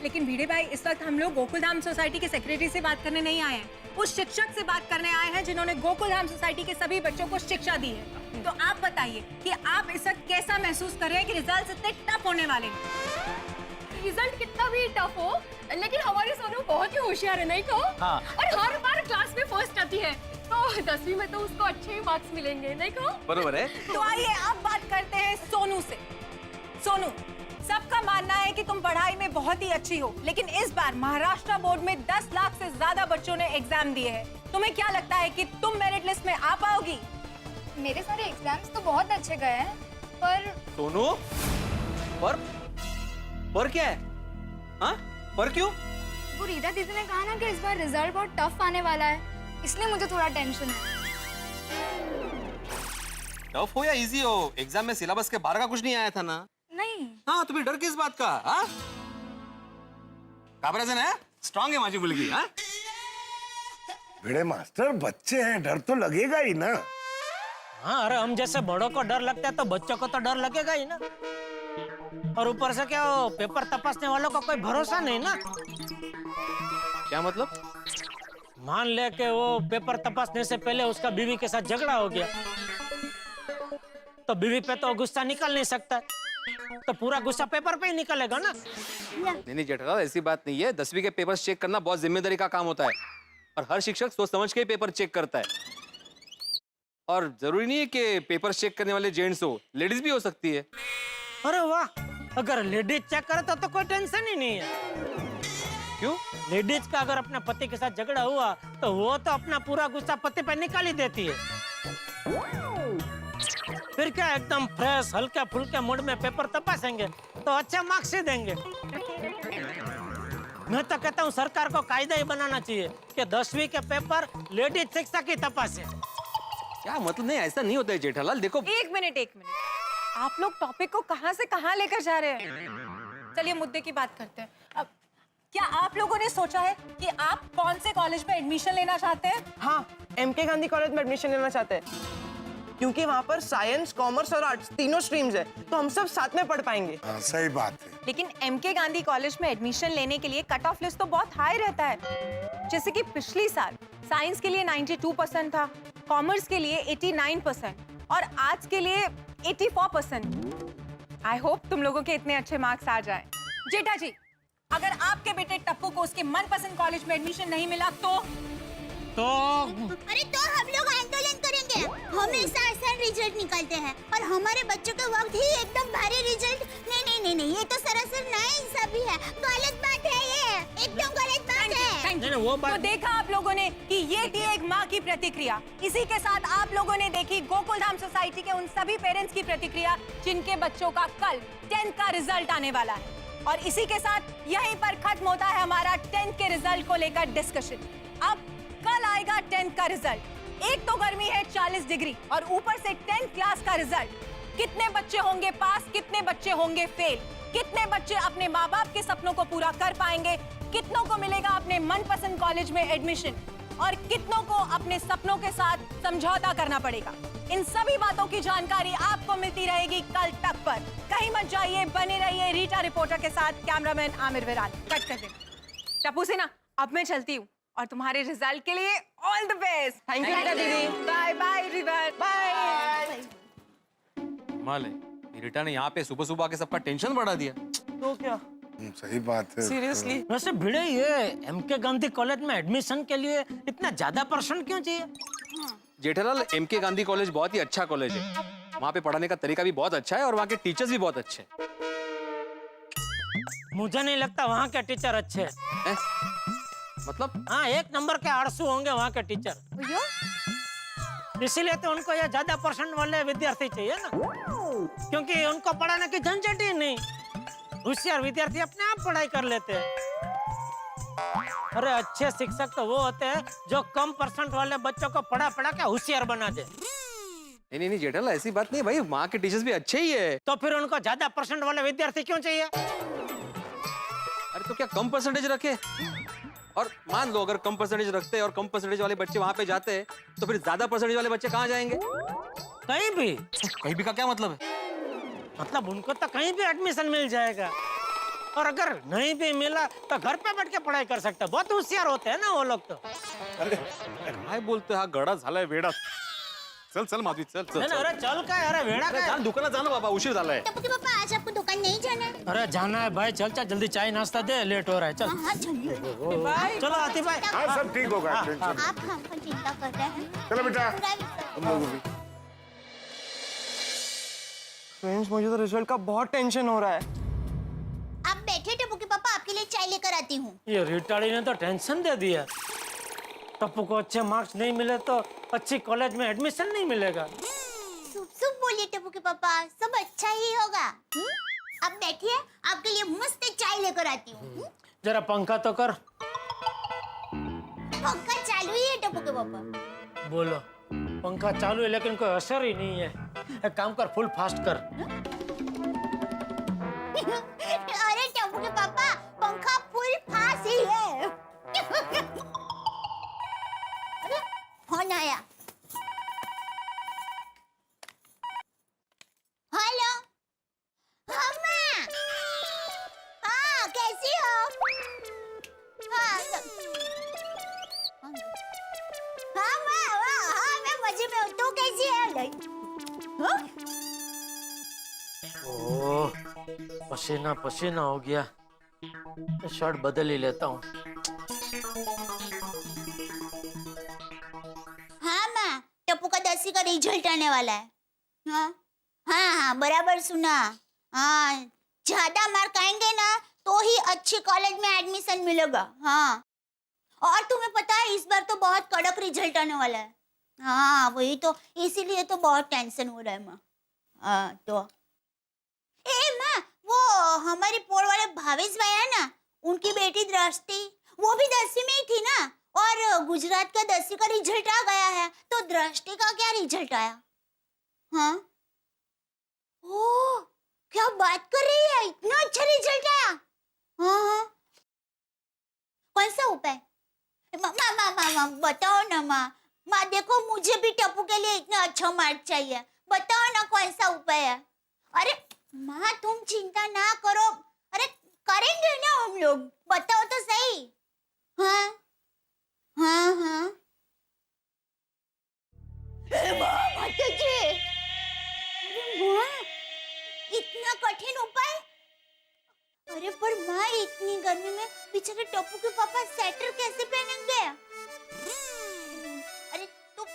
लेकिन भिड़े भाई, इस वक्त हम लोग गोकुलधाम सोसाइटी के सेक्रेटरी से बात करने नहीं आए हैं, उस शिक्षक से बात करने आए हैं जिन्होंने गोकुलधाम सोसाइटी के सभी बच्चों को शिक्षा दी है। तो आप बताइए कि आप इस वक्त कैसा महसूस कर रहे हैं कि रिजल्ट इतने टफ होने वाले हैं? रिजल्ट कितना भी टफ हो, लेकिन हमारी सोनू बहुत ही होशियार है, नहीं कहो? हाँ। और हर बार क्लास में फर्स्ट आती है, तो 10वीं में तो उसको अच्छे ही मार्क्स मिलेंगे, नहीं कहो? बरोबर है। तो आइए अब बात करते हैं सोनू से। सोनू, सबका मानना है कि तुम पढ़ाई में बहुत ही अच्छी हो, लेकिन इस बार महाराष्ट्र बोर्ड में 10 लाख से ज्यादा बच्चों ने एग्जाम दिए हैं। तुम्हें क्या लगता है कि तुम मेरिट लिस्ट में आ पाओगी? मेरे सारे एग्जाम्स तो बहुत अच्छे गए हैं, पर सोनू, पर क्या है? हाँ, पर क्यों? वो रीटा दीदी ने कहा ना कि इस बार रिजल्ट बहुत टफ आने वाला है, इसलिए मुझे थोड़ा टेंशन है। टफ हो या इजी हो, एग्जाम में सिलेबस के बाहर का कुछ नहीं आया था ना? नहीं। हाँ, तुम्हें डर किस बात का? हाँ, काबराजन है, स्ट्रांग है माझी मुलगी। हाँ, भिड़े मास्टर, बच्चे हैं, डर तो लगेगा ही ना। हाँ, अरे हम जैसे बड़ों को डर लगता है तो बच्चों को तो डर लगेगा ही ना। और ऊपर से क्या, वो पेपर तपासने वालों का कोई भरोसा नहीं ना। क्या मतलब? मान ले कि वो पेपर तपासने से पहले उसका बीवी के साथ झगड़ा हो गया, तो बीवी पे तो गुस्सा निकल नहीं सकता, तो पूरा गुस्सा पेपर पे ही निकलेगा ना। नहीं जेठालाल, ऐसी बात नहीं है। 10वीं के पेपर चेक करना बहुत जिम्मेदारी का काम होता है, और हर शिक्षक सोच समझ के पेपर चेक करता है। और जरूरी नहीं है कि पेपर चेक करने वाले जेंट्स हो, लेडीज भी हो सकती है। अरे वाह, अगर लेडीज चेक करे तो कोई टेंशन ही नहीं है। क्यों? लेडीज का अगर अपने पति के साथ झगड़ा हुआ तो वो तो अपना पूरा गुस्सा पति पे निकाल ही देती है। फिर क्या, एकदम फ्रेश हल्के फुल्के मूड में पेपर तपासेंगे तो अच्छे मार्क्स ही देंगे। मैं तो कहता हूँ सरकार को कायदा ही बनाना चाहिए कि 10वीं के पेपर लेडीज शिक्षक की तपासे। क्या मतलब? नहीं, ऐसा नहीं होता है जेठालाल। देखो, एक मिनट, आप लोग टॉपिक को कहां से कहां लेकर जा रहे हैं? चलिए मुद्दे की बात करते हैं। अब क्या आप लोगों ने सोचा है कि आप कौन से कॉलेज में एडमिशन लेना चाहते हैं? हाँ, MK गांधी कॉलेज में एडमिशन लेना चाहते हैं, क्योंकि वहाँ पर साइंस, कॉमर्स और आर्ट्स तीनों स्ट्रीम्स है, तो हम सब साथ में पढ़ पाएंगे। हाँ, सही बात है। लेकिन MK गांधी कॉलेज में एडमिशन लेने के लिए कट ऑफ लिस्ट तो बहुत हाई रहता है। जैसे कि पिछली साल साइंस के लिए 92% था, कॉमर्स के लिए 89% और आर्ट्स के लिए 84%। आई होप तुम लोगों के इतने अच्छे मार्क्स आ जाएं। जेठा जी, अगर आपके बेटे टप्पू को उसके मनपसंद कॉलेज में एडमिशन नहीं मिला तो अरे तो हम लोग आंदोलन करेंगे। हमेशा आसान रिजल्ट निकालते हैं और हमारे बच्चों के वक्त ही एकदम भारी रिजल्ट। नहीं, ये तो सरासर नाइंसाफी है, गलत बात है, ये एकदम गलत बात है। वो तो देखा आप लोगों ने कि ये थी एक माँ की प्रतिक्रिया। इसी के साथ आप लोगों ने देखी गोकुलधाम सोसाइटी के उन सभी पेरेंट्स की प्रतिक्रिया जिनके बच्चों का कल 10th का रिजल्ट आने वाला है। और इसी के साथ यहीं पर खत्म होता है हमारा 10th के रिजल्ट को लेकर डिस्कशन। अब कल आएगा 10th का रिजल्ट। एक तो गर्मी है 40 डिग्री और ऊपर से 10th क्लास का रिजल्ट। कितने बच्चे होंगे पास, कितने बच्चे होंगे फेल, कितने बच्चे अपने माँ बाप के सपनों को पूरा कर पाएंगे, कितनों को मिलेगा अपने मनपसंद कॉलेज में एडमिशन और कितनों को अपने सपनों के साथ समझौता करना पड़ेगा। इन सभी बातों की जानकारी आपको मिलती रहेगी कल तक पर। कहीं मत जाइए, बने रहिए रीटा रिपोर्टर के साथ। कैमरामैन आमिर विराट, कट कर देना। टप्पू सिन्हा, अब मैं चलती हूँ और तुम्हारे रिजल्ट के लिए all the best. Thank you Rita दीदी। Bye bye river, bye. माले, रीटा ने यहाँ पे सुबह सुबह आके सबका टेंशन बढ़ा दिया। तो क्या, सही बात है। सीरियसली? वैसे भिड़े, ये MK गांधी कॉलेज में एडमिशन के लिए इतना ज्यादा % क्यों चाहिए? जेठालाल, MK गांधी कॉलेज बहुत ही अच्छा कॉलेज है। वहाँ पे पढ़ाने का तरीका भी बहुत अच्छा है और वहाँ के टीचर्स भी बहुत अच्छे हैं। मुझे नहीं लगता वहाँ के टीचर अच्छे हैं। मतलब? हाँ, 1 नंबर के आड़सू होंगे वहाँ के टीचर। इसीलिए तो उनको ये ज्यादा % वाले विद्यार्थी चाहिए ना, क्योंकि उनको पढ़ाने की झंझट ही नहीं। होशियार विद्यार्थी अपने आप पढ़ाई कर लेते हैं। अरे अच्छे शिक्षक तो वो होते हैं जो कम % वाले बच्चों को पढ़ा के होशियार बना दे। नहीं जेठालाल, ऐसी बात नहीं भाई, वहाँ के टीचर्स भी अच्छे ही है। तो फिर उनको ज्यादा % वाले विद्यार्थी क्यों चाहिए? अरे तो क्या कम % रखे? और मान लो अगर कम % रखते और कम % वाले बच्चे वहाँ पे जाते तो फिर ज्यादा % वाले बच्चे कहाँ जाएंगे? कहीं भी। कहीं भी का क्या मतलब है? मतलब उनको तो कहीं भी एडमिशन मिल जाएगा, और अगर नहीं भी मिला तो घर पे बैठ के पढ़ाई कर सकते हैं। बहुत होशियार होते हैं ना वो लोग तो। अरे काय बोलतोय, हा गडा झालाय वेडा। चल माधवी, चल। अरे चल काय, अरे वेडा काय? दुकानात जा ना बाबा, उशीर झालाय। टप्पू के पापा, आज आपको दुकान नहीं जाना है? अरे जाना है भाई, चल जल्दी चाय नाश्ता दे, लेट हो रहा है। चल हाँ, चलिए। चलो आती भाई। हाँ, सब ठीक होगा। आप हमको चिंता कर रहे हैं। चलो बेटा, पूरा विश्वास- तुम लोगों भी। फ्रेंड्स, मुझे तो रिजल्ट का बहुत टेंशन हो रहा है। आप बैठे टप्पू के पापा, आपके लिए चाय लेकर आती हूँ। ये रिटाड़ी ने तो टेंशन दे दिया। टप्पू को अच्छे मार्क्स नहीं मिले तो अच्छी कॉलेज में एडमिशन नहीं मिलेगा। सुप बोलिए टप्पू के पापा, सब अच्छा ही होगा। अब बैठिए, आपके लिए मस्त चाय लेकर आती हूँ। जरा पंखा तो कर। पंखा चालू ही है टप्पू के पापा। बोलो, पंखा चालू है लेकिन कोई असर ही नहीं है। एक काम कर, फुल फास्ट कर। अरे टप्पू के पापा, पंखा फुल फास्ट ही है। अरे, फोन आया। हेलो, अम्मा। हाँ, कैसी हो? हाँ, मैं मजे में हूँ। तू कैसी है? हाँ? ओह, पसीना हो गया। शर्ट बदल ही लेता हूँ। हाँ माँ, टप्पू का 10वीं का रिजल्ट आने वाला है। हाँ, बराबर सुना। हाँ, ज्यादा मार्क आएंगे ना तो ही अच्छे कॉलेज में एडमिशन मिलेगा। हाँ, और तुम्हें पता है इस बार तो बहुत कड़क रिजल्ट आने वाला है। हाँ, वही तो, इसीलिए तो बहुत टेंशन हो रहा है माँ। हाँ, तो ए माँ, वो हमारे पोड़ वाले भावेश भाई है ना, उनकी बेटी दृष्टि, वो भी 10वीं में ही थी ना, और गुजरात का 10वीं का रिजल्ट आ गया है, तो दृष्टि का क्या रिजल्ट आया? हाँ, ओ, क्या बात कर रही है, इतना अच्छा रिजल्ट आया? हाँ हाँ, कौन सा उपाय? माँ बताओ ना माँ। माँ देखो, मुझे भी टप्पू के लिए इतना अच्छा मार्क चाहिए, बताओ ना कौन सा उपाय है? अरे माँ तुम चिंता ना करो, अरे करेंगे ना हम लोग, बताओ तो सही। हाँ हाँ हाँ, इतना कठिन उपाय? अरे पर माँ, इतनी गर्मी में बेचारे टप्पू के पापा स्वेटर कैसे पहनेंगे? अरे तो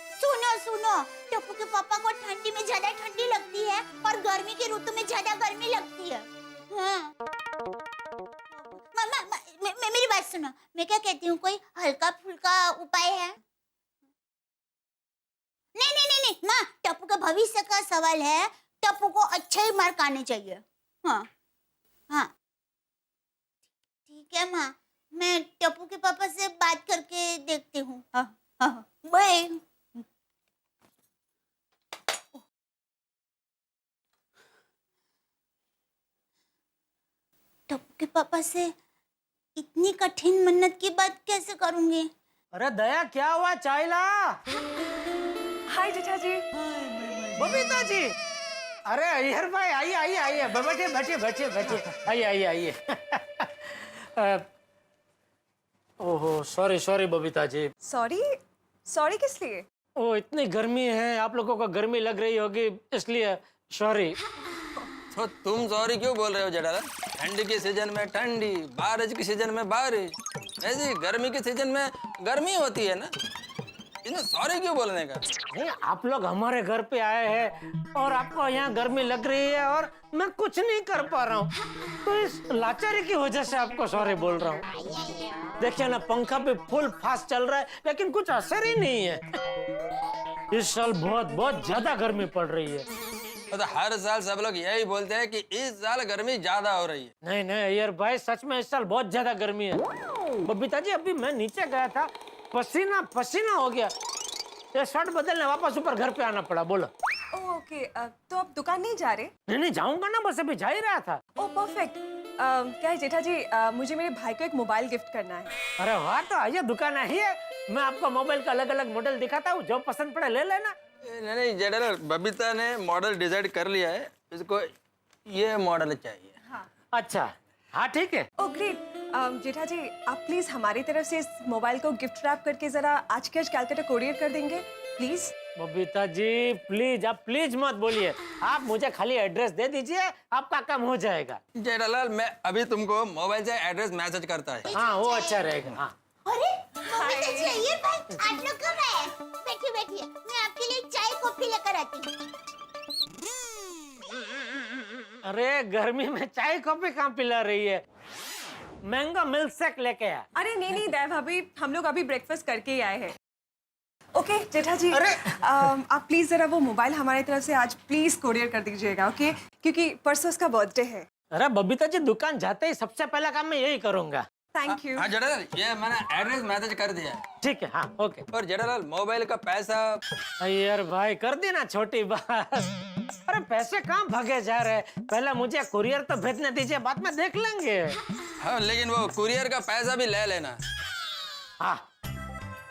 सुनो, टप्पू के पापा को ठंडी में ज्यादा ठंडी लगती है और गर्मी की ऋतु में ज्यादा गर्मी लगती है। हाँ। मामा, मेरी बात सुनो, मैं क्या कहती हूँ, कोई हल्का फुल्का उपाय है? नहीं माँ, टप्पू का भविष्य का सवाल है, टप्पू को अच्छे ही मार्क आने चाहिए। हाँ हाँ ठीक है माँ, मैं टप्पू के पापा से बात करके देखती हूँ। हाँ हाँ, बाय। टप्पू के पापा से इतनी कठिन मन्नत की बात कैसे करूंगी? अरे दया, क्या हुआ? चाय ला। हाय जेठा जी। बबीता जी, अरे अय्यर भाई, आइए, बैठिए, आइए। ओहो, सॉरी बबीता जी। सॉरी किस लिए? ओ, इतनी गर्मी है, आप लोगों को गर्मी लग रही होगी, इसलिए सॉरी। तो तुम सॉरी क्यों बोल रहे हो जेठालाल? ठंडी के सीजन में ठंडी, बारिश के सीजन में बारिश, ऐसी गर्मी के सीजन में गर्मी होती है ना, इसमें सॉरी क्यों बोलने का? नहीं, आप लोग हमारे घर पे आए हैं और आपको यहाँ गर्मी लग रही है और मैं कुछ नहीं कर पा रहा हूँ, तो इस लाचारी की वजह से आपको सॉरी बोल रहा हूँ। देखिए ना, पंखा पे फुल फास्ट चल रहा है लेकिन कुछ असर ही नहीं है। इस साल बहुत ज्यादा गर्मी पड़ रही है। तो हर साल सब लोग यही बोलते हैं कि इस साल गर्मी ज्यादा हो रही है। नहीं अय्यर भाई, सच में इस साल बहुत ज्यादा गर्मी है। बबीता जी, अभी मैं नीचे गया था, पसीना हो गया, ये शर्ट बदलने वापस ऊपर घर पे आना पड़ा। बोलो। ओके, तो आप दुकान नहीं जा रहे? नहीं, जाऊंगा ना, बस अभी जा ही रहा था। ओह परफेक्ट। क्या है जेठा जी, मुझे मेरे भाई को एक मोबाइल गिफ्ट करना है। अरे वाह, तो आइए, दुकान है, मैं आपको मोबाइल का अलग अलग मॉडल दिखाता हूँ, जो पसंद पड़े ले लेना। नहीं जेठालाल, बबीता ने मॉडल डिसाइड कर लिया है, इसको ये मॉडल चाहिए। हाँ। अच्छा, हाँ ठीक है। Oh great. जेठा जी, आप प्लीज हमारी तरफ से इस मोबाइल को गिफ्ट रैप करके जरा आज के आज कैलकाटा कोरियर कर देंगे प्लीज? बबीता जी प्लीज, आप प्लीज मत बोलिए, आप मुझे खाली एड्रेस दे दीजिए, आपका काम हो जाएगा। जेठालाल, मैं अभी तुमको मोबाइल से एड्रेस मैसेज करता है। हाँ, वो अच्छा रहेगा। हाँ। अरे बबीता जी, ये भाई, आप लोग कब आए? बैठिए, मैं आपके लिए चाय कॉफी लेकर आती हूँ। अरे गर्मी में चाय कॉफी कहाँ पिला रही है, मैंगो मिल्क शेक लेके आ। अरे नहीं दया भाभी, हम लोग अभी ब्रेकफास्ट करके ही आए हैं। ओके जेठा जी, अरे आप प्लीज जरा वो मोबाइल हमारी तरफ से आज प्लीज कोरियर कर दीजिएगा, ओके? क्योंकि परसों उसका बर्थडे है। अरे बबीता जी, दुकान जाते ही सबसे पहला काम मैं यही करूंगा। Thank you. हाँ जेठालाल, ये मैंने एड्रेस मैसेज कर दिया है। ठीक है, हाँ ओके। और जेठालाल, मोबाइल का पैसा? अय्यर भाई, कर देना छोटी बात। अरे पैसे कहाँ भागे जा रहे हैं, पहले मुझे कुरियर तो भेजने दीजिए, बाद में देख लेंगे। हाँ, लेकिन वो कुरियर का पैसा भी ले लेना। हाँ,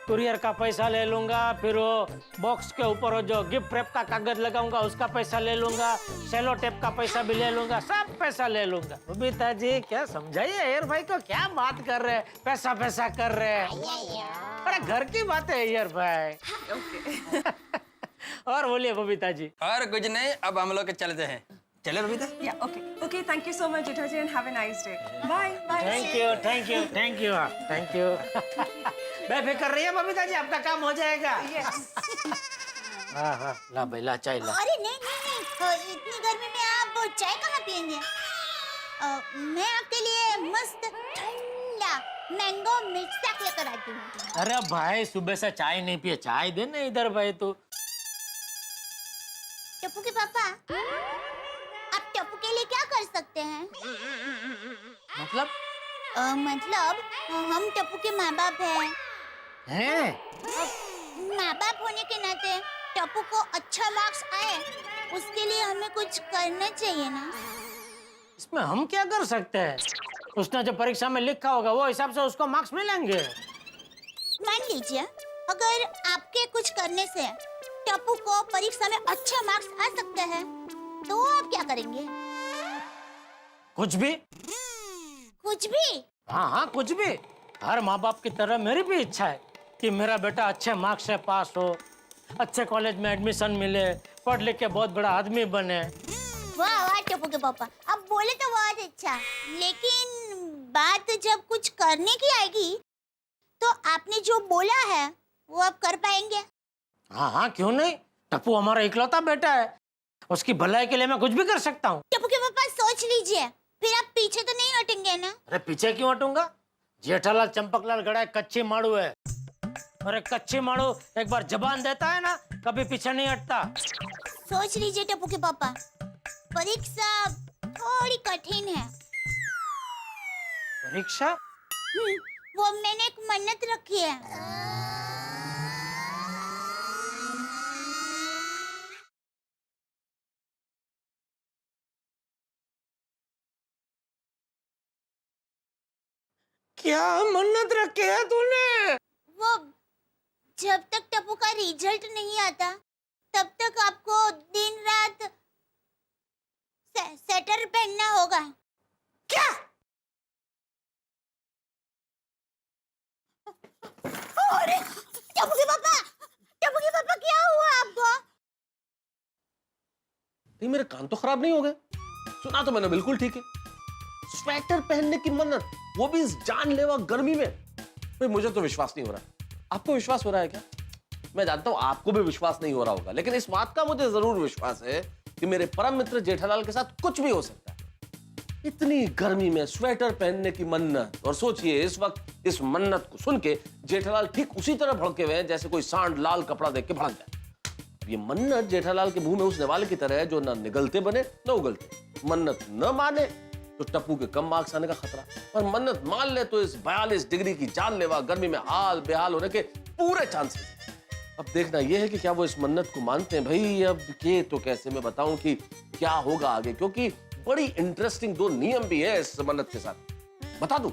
कुरियर का पैसा ले लूंगा, फिर वो बॉक्स के ऊपर वो जो गिफ्ट रैप का कागज लगाऊंगा उसका पैसा ले लूंगा, सेलो टेप का पैसा भी ले लूंगा, सब पैसा ले लूंगा। बबीता जी, क्या समझाइए अय्यर भाई को, क्या बात कर रहे हैं, पैसा कर रहे हैं। अरे घर की बात है अय्यर भाई। और बोलिए बबीता जी। और कुछ नहीं, अब हम लोग चलते हैं। चले बबीता? या okay, thank you so much Jetha ji and have a nice day. Bye. Thank you. बेफिक्र रहिए बबीता जी, आपका काम हो जाएगा। हाँ, ला भाई, ला चाय ला। अरे नहीं, इतनी गर्मी में आप चाय कहाँ पियेंगे? मैं आपके लिए मस्त ठंडा मैंगो मिल्क शेक लेकर आती हूँ। अरे भाई, सुबह से चाय नहीं पिए, चाय देना इधर भाई। तू टप्पू के पापा, आप टप्पू के लिए क्या कर सकते हैं? मतलब? मतलब हम टप्पू के माँ बाप हैं। हैं? माँ बाप होने के नाते टप्पू को अच्छा मार्क्स आए उसके लिए हमें कुछ करना चाहिए ना। इसमें हम क्या कर सकते हैं? उसने जो परीक्षा में लिखा होगा वो हिसाब से उसको मार्क्स मिलेंगे। मान लीजिए अगर आपके कुछ करने से टप्पू को परीक्षा में अच्छा मार्क्स आ सकता है तो आप क्या करेंगे? कुछ भी। कुछ भी? हाँ हाँ, कुछ भी। हर माँ बाप की तरह मेरी भी इच्छा है कि मेरा बेटा अच्छे मार्क्स से पास हो, अच्छे कॉलेज में एडमिशन मिले, पढ़ लिख के बहुत बड़ा आदमी बने। वाह वाह टप्पू के पापा, आप बोले तो बहुत अच्छा, लेकिन बात जब कुछ करने की आएगी तो आपने जो बोला है वो आप कर पाएंगे? हाँ हाँ, क्यों नहीं। टप्पू हमारा इकलौता बेटा है, उसकी भलाई के लिए मैं कुछ भी कर सकता हूँ। टप्पू के पापा सोच लीजिए, फिर आप पीछे तो नहीं हटेंगे ना? अरे पीछे क्यों हटूंगा? जेठालाल चंपकलाल गड़ा कच्ची माड़ू है। अरे कच्ची माड़ू एक बार जबान देता है ना, कभी पीछे नहीं हटता। सोच लीजिए टप्पू के पापा, परीक्षा थोड़ी कठिन है। परीक्षा? वो मैंने एक मन्नत रखी है। क्या मन्नत रखी है तूने? वो जब तक टप्पू का रिजल्ट नहीं आता तब तक आपको दिन रात स्वेटर पहनना होगा। क्या? अरे टप्पू के पापा क्या हुआ आपको? नहीं, मेरे कान तो खराब नहीं हो गए? सुना तो मैंने बिल्कुल ठीक है। स्वेटर पहनने की मन्नत, वो भी इस जानलेवा गर्मी में। भाई मुझे तो विश्वास नहीं हो रहा। आपको विश्वास हो रहा है क्या? मैं जानता हूं आपको भी विश्वास नहीं हो रहा होगा, लेकिन इस बात का मुझे जरूर विश्वास है कि मेरे परम मित्र जेठालाल के साथ कुछ भी हो सकता है। इतनी गर्मी में स्वेटर पहनने की मन्नत, और सोचिए इस वक्त इस मन्नत को सुन के जेठालाल ठीक उसी तरह भड़के हुए हैं जैसे कोई सांड लाल कपड़ा देख के भड़क जाए। ये मन्नत जेठालाल के मुंह में उस निवाले की तरह है जो न निगलते बने न उगलते। मन्नत न माने तो टप्पू के कम मार्क्स आने का खतरा, और मन्नत मान ले तो इस 42 डिग्री की जानलेवा गर्मी में हाल बेहाल होने के पूरे चांसेस हैं। अब देखना यह है कि क्या वो इस मन्नत को मानते हैं। भाई अब ये तो कैसे मैं बताऊं कि क्या होगा आगे, क्योंकि बड़ी इंटरेस्टिंग 2 नियम भी है इस मन्नत के साथ। बता दूं?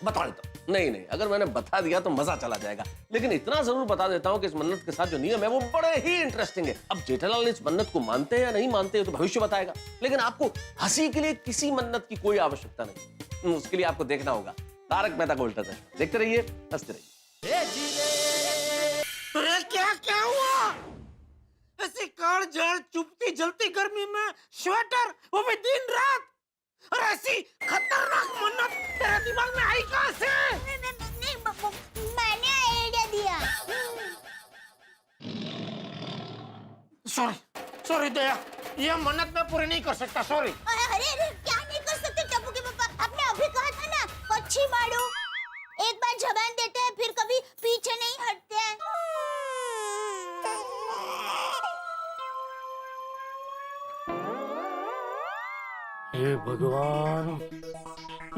बता देता हूं। नहीं, अगर मैंने बता दिया तो मजा चला जाएगा, लेकिन इतना जरूर बता देता हूं कि इस मन्नत के साथ जो नियम है वो बड़े ही इंटरेस्टिंग है। अब जेठालाल इस मन्नत को मानते हैं या नहीं मानते हैं तो भविष्य बताएगा, लेकिन आपको हंसी के लिए किसी मन्नत की कोई आवश्यकता नहीं। उसके लिए आपको देखना होगा तारक मेहता का उल्टा चश्मा। देखते रहिए, हंसते रहिए। अरे क्या हुआ? ऐसी कालझाड़ चुभती जलती गर्मी में स्वेटर, वो भी दिन रात, और ऐसी खतरनाक मन्नत तेरे दिमाग में आई कहां से? नहीं, मैंने आइडिया दिया। सॉरी दया, ये मन्नत मैं पूरी नहीं कर सकता, सॉरी। अरे क्या नहीं कर सकते टप्पू के पापा? आपने अभी कहा था ना कच्ची मारू, एक बार जबान देते हैं फिर कभी पीछे नहीं हटते हैं। हे भगवान,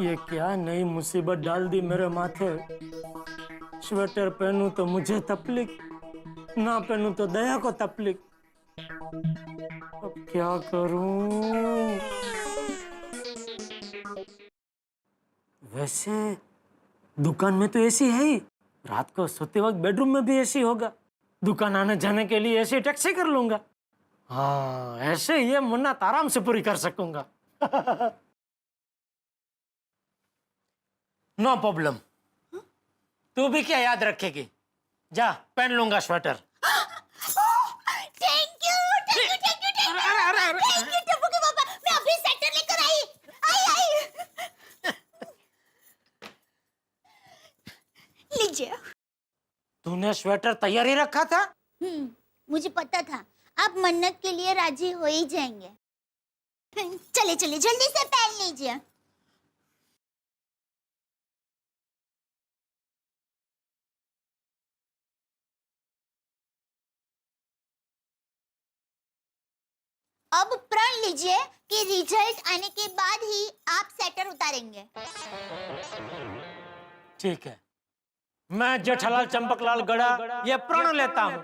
ये क्या नई मुसीबत डाल दी मेरे माथे। स्वेटर पहनूं तो मुझे तकलीफ, ना पहनूं तो दया को तकलीफ। अब क्या करूं? वैसे दुकान में तो एसी है ही, रात को सोते वक्त बेडरूम में भी एसी होगा। दुकान आने जाने के लिए ऐसी टैक्सी कर लूंगा। हाँ, ऐसे ये मन्नत आराम से पूरी कर सकूंगा। No problem. तू भी क्या याद रखेगी? जा, पहन लूंगा स्वेटर। थैंक यू टप्पू के पापा, मैं अभी स्वेटर लेकर आई। लीजिए। तूने स्वेटर तैयार ही रखा था? मुझे पता था आप मन्नत के लिए राजी हो ही जाएंगे। चलिए जल्दी से पहन लीजिए। अब प्रण लीजिए कि रिजल्ट आने के बाद ही आप सेटर उतारेंगे। ठीक है, मैं जेठालाल चंपकलाल गड़ा ये प्रण लेता हूँ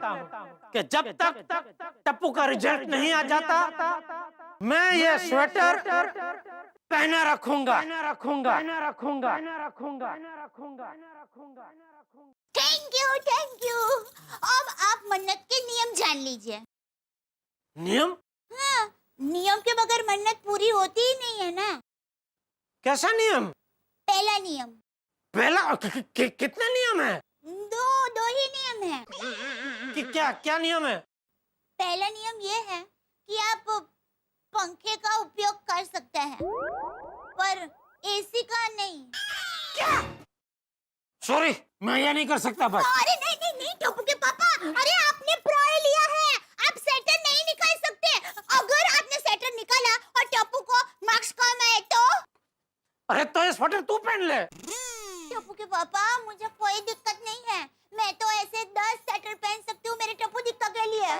कि जब तक टप्पू का रिजल्ट नहीं आ जाता मैं ये स्वेटर पहने रखूंगा। Thank you. अब आप मन्नत के नियम जान लीजिए। नियम? हाँ, नियम के बगैर मन्नत पूरी होती ही नहीं है ना। कैसा नियम? पहला नियम। पहला कितने नियम है? दो ही नियम है। क्या नियम है? पहला नियम ये है कि आप पंखे का उपयोग कर सकते हैं पर एसी का नहीं। क्या? सॉरी, मैं ये नहीं कर सकता भाई। अरे नहीं टप्पू के पापा, अरे आपने प्रण लिया है, आप सेटर नहीं निकाल सकते। अगर आपने सेटर निकाला और टप्पू को मार्क्स कम आए तो? अरे तो ये स्वेटर तू पहन ले। टप्पू के पापा, मुझे कोई दिक्कत नहीं है, मैं तो ऐसे 10 सेटर पहन सकती हूँ मेरे टप्पू दिक्कत के लिए।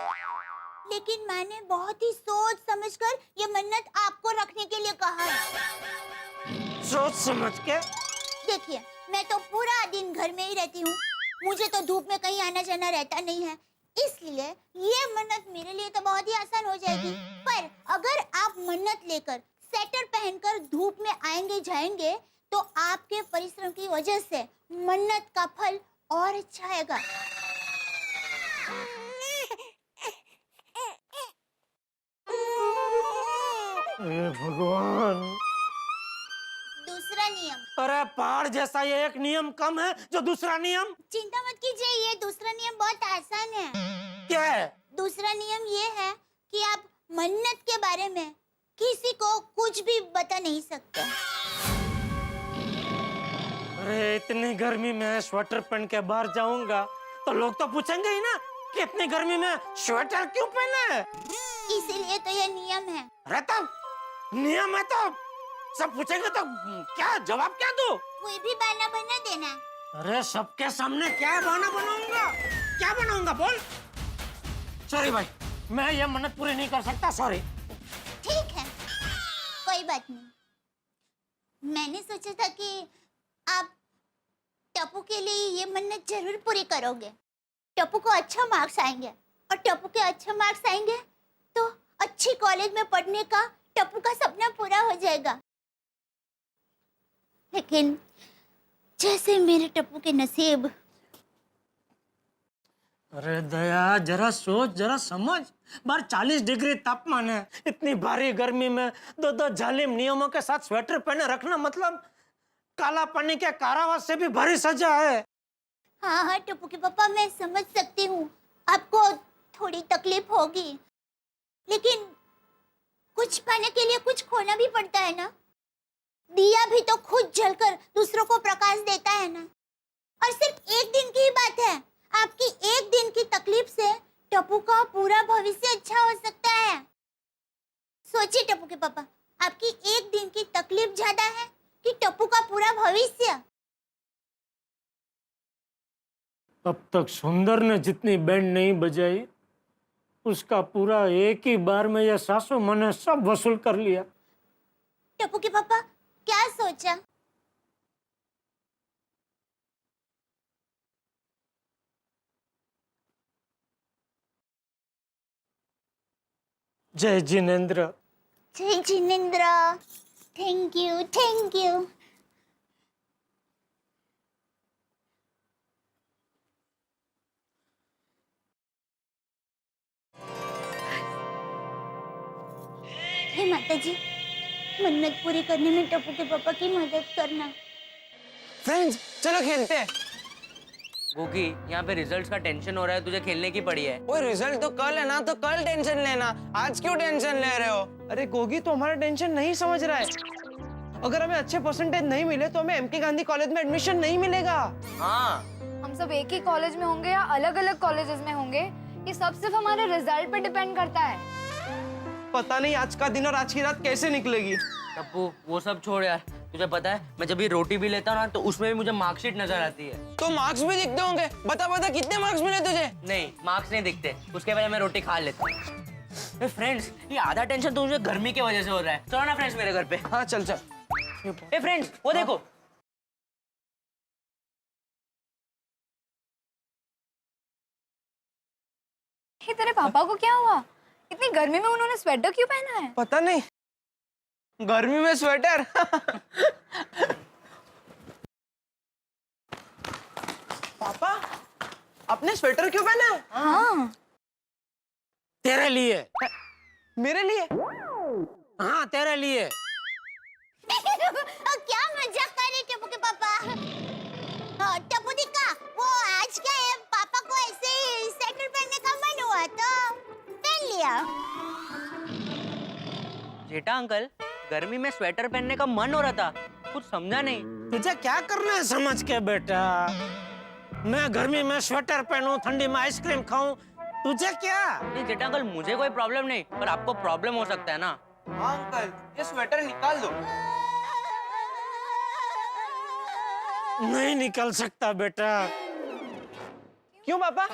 लेकिन मैंने बहुत ही सोच समझकर ये मन्नत आपको रखने के लिए कहा है। सोच समझ के? देखिए, मैं तो पूरा दिन घर में ही रहती हूँ, मुझे तो धूप में कहीं आना जाना रहता नहीं है, इसलिए ये मन्नत मेरे लिए तो बहुत ही आसान हो जाएगी। पर अगर आप मन्नत लेकर स्वेटर पहनकर धूप में आएंगे जाएंगे तो आपके परिश्रम की वजह से मन्नत का फल और अच्छा आएगा। भगवान। दूसरा नियम। अरे पहाड़ जैसा ये एक नियम कम है जो दूसरा नियम। चिंता मत कीजिए, ये दूसरा नियम बहुत आसान है। क्या है? दूसरा नियम ये है कि आप मन्नत के बारे में किसी को कुछ भी बता नहीं सकते। अरे इतनी गर्मी में स्वेटर पहन के बाहर जाऊंगा तो लोग तो पूछेंगे ही ना कि इतनी गर्मी में स्वेटर क्यों पहना है। इसीलिए तो ये नियम है। अरे तो नियम है तो सब पूछेंगे तो क्या जवाब क्या दूं? कोई भी बहाना बना देना। अरे सबके सामने क्या बहाना बनाऊंगा? क्या बनाऊंगा बोल? सॉरी भाई, मैं ये मन्नत पूरी नहीं कर सकता, सॉरी। ठीक है, कोई बात नहीं। मैंने सोचा था कि आप टप्पू के लिए ये मन्नत जरूर पूरी करोगे। टप्पू को अच्छा मार्क्स आएंगे और टप्पू के अच्छे मार्क्स आएंगे तो अच्छी कॉलेज में पढ़ने का टप्पू का सपना पूरा हो जाएगा। लेकिन जैसे मेरे टप्पू के नसीब। अरे दया, जरा सोच, जरा समझ। बाहर 40 डिग्री तापमान है, इतनी भारी गर्मी में दो जालिम नियमों के साथ स्वेटर पहने रखना मतलब काला पानी के कारावास से भी भारी सजा है। हाँ टप्पू के पापा, मैं समझ सकती हूँ आपको थोड़ी तकलीफ होगी, लेकिन कुछ पाने के लिए कुछ खोना भी पड़ता है ना। दिया भी तो खुद जलकर दूसरों को प्रकाश देता है ना। और सिर्फ एक दिन की ही बात है, आपकी एक दिन की तकलीफ से टप्पू का पूरा भविष्य अच्छा हो सकता है। सोचिए टप्पू के पापा, आपकी एक दिन की तकलीफ ज्यादा है कि टप्पू का पूरा भविष्य? अब तक सुंदर ने जितनी बैंड नहीं बजाई उसका पूरा एक ही बार में यह सासू मैंने सब वसूल कर लिया। टप्पू के पापा क्या सोचा? जय जिनेंद्र। जय Jinendra. Thank you, thank you. हे माता जी, मन्नत पूरी करने में टप्पू के पापा की मदद करना। फ्रेंड्स चलो खेलते हैं। गोगी, यहाँ पे रिजल्ट्स का टेंशन हो रहा है, तुझे खेलने की पड़ी है। ओए रिजल्ट तो कल है ना, तो कल टेंशन लेना, आज क्यों टेंशन ले रहे हो? अरे गोगी तो हमारा टेंशन नहीं समझ रहा है। अगर हमें अच्छे परसेंटेज नहीं मिले तो हमें एमके गांधी कॉलेज में एडमिशन नहीं मिलेगा। हाँ, हम सब एक ही कॉलेज में होंगे या अलग अलग कॉलेजेस में होंगे, ये सब सिर्फ हमारे रिजल्ट पे डिपेंड करता है। पता नहीं आज का दिन और आज की रात कैसे निकलेगी। टप्पू वो सब छोड़ यार, तुझे पता है मैं जब भी रोटी भी लेता हूँ ना तो उसमें भी मुझे मार्कशीट नजर आती है। तो मार्क्स भी दिखते होंगे, बता बता कितने मार्क्स मिले तुझे? नहीं, मार्क्स नहीं दिखते, उसके पहले मैं रोटी खा लेता हूँ। फ्रेंड्स, ये आधा टेंशन तो मुझे गर्मी की वजह से हो रहा है। चलो ना फ्रेंड्स मेरे घर पे। हाँ चल चल। ए फ्रेंड्स, वो देखो। ये तेरे पापा को क्या हुआ? इतनी गर्मी में उन्होंने स्वेटर क्यों पहना है? पता नहीं, गर्मी में स्वेटर। पापा, आपने स्वेटर क्यों पहना है? हाँ, तेरे लिए। मेरे लिए? हाँ तेरे लिए। क्या मजाक कर रहे टप्पू के पापा? हाँ, टप्पू दिक्का, वो आज क्या है, पापा को ऐसे ही स्वेटर पहनने का मन हुआ तो पहन लिया। जेठा अंकल, गर्मी में स्वेटर पहनने का मन हो रहा था, कुछ समझा नहीं। तुझे क्या करना है समझ के बेटा? मैं गर्मी में स्वेटर पहनूं, ठंडी में आइसक्रीम खाऊं, तुझे क्या? नहीं जेठा अंकल, मुझे कोई प्रॉब्लम नहीं, पर आपको प्रॉब्लम हो सकता है ना। हाँ अंकल, ये स्वेटर निकाल दो। नहीं निकल सकता बेटा। क्यों पापा?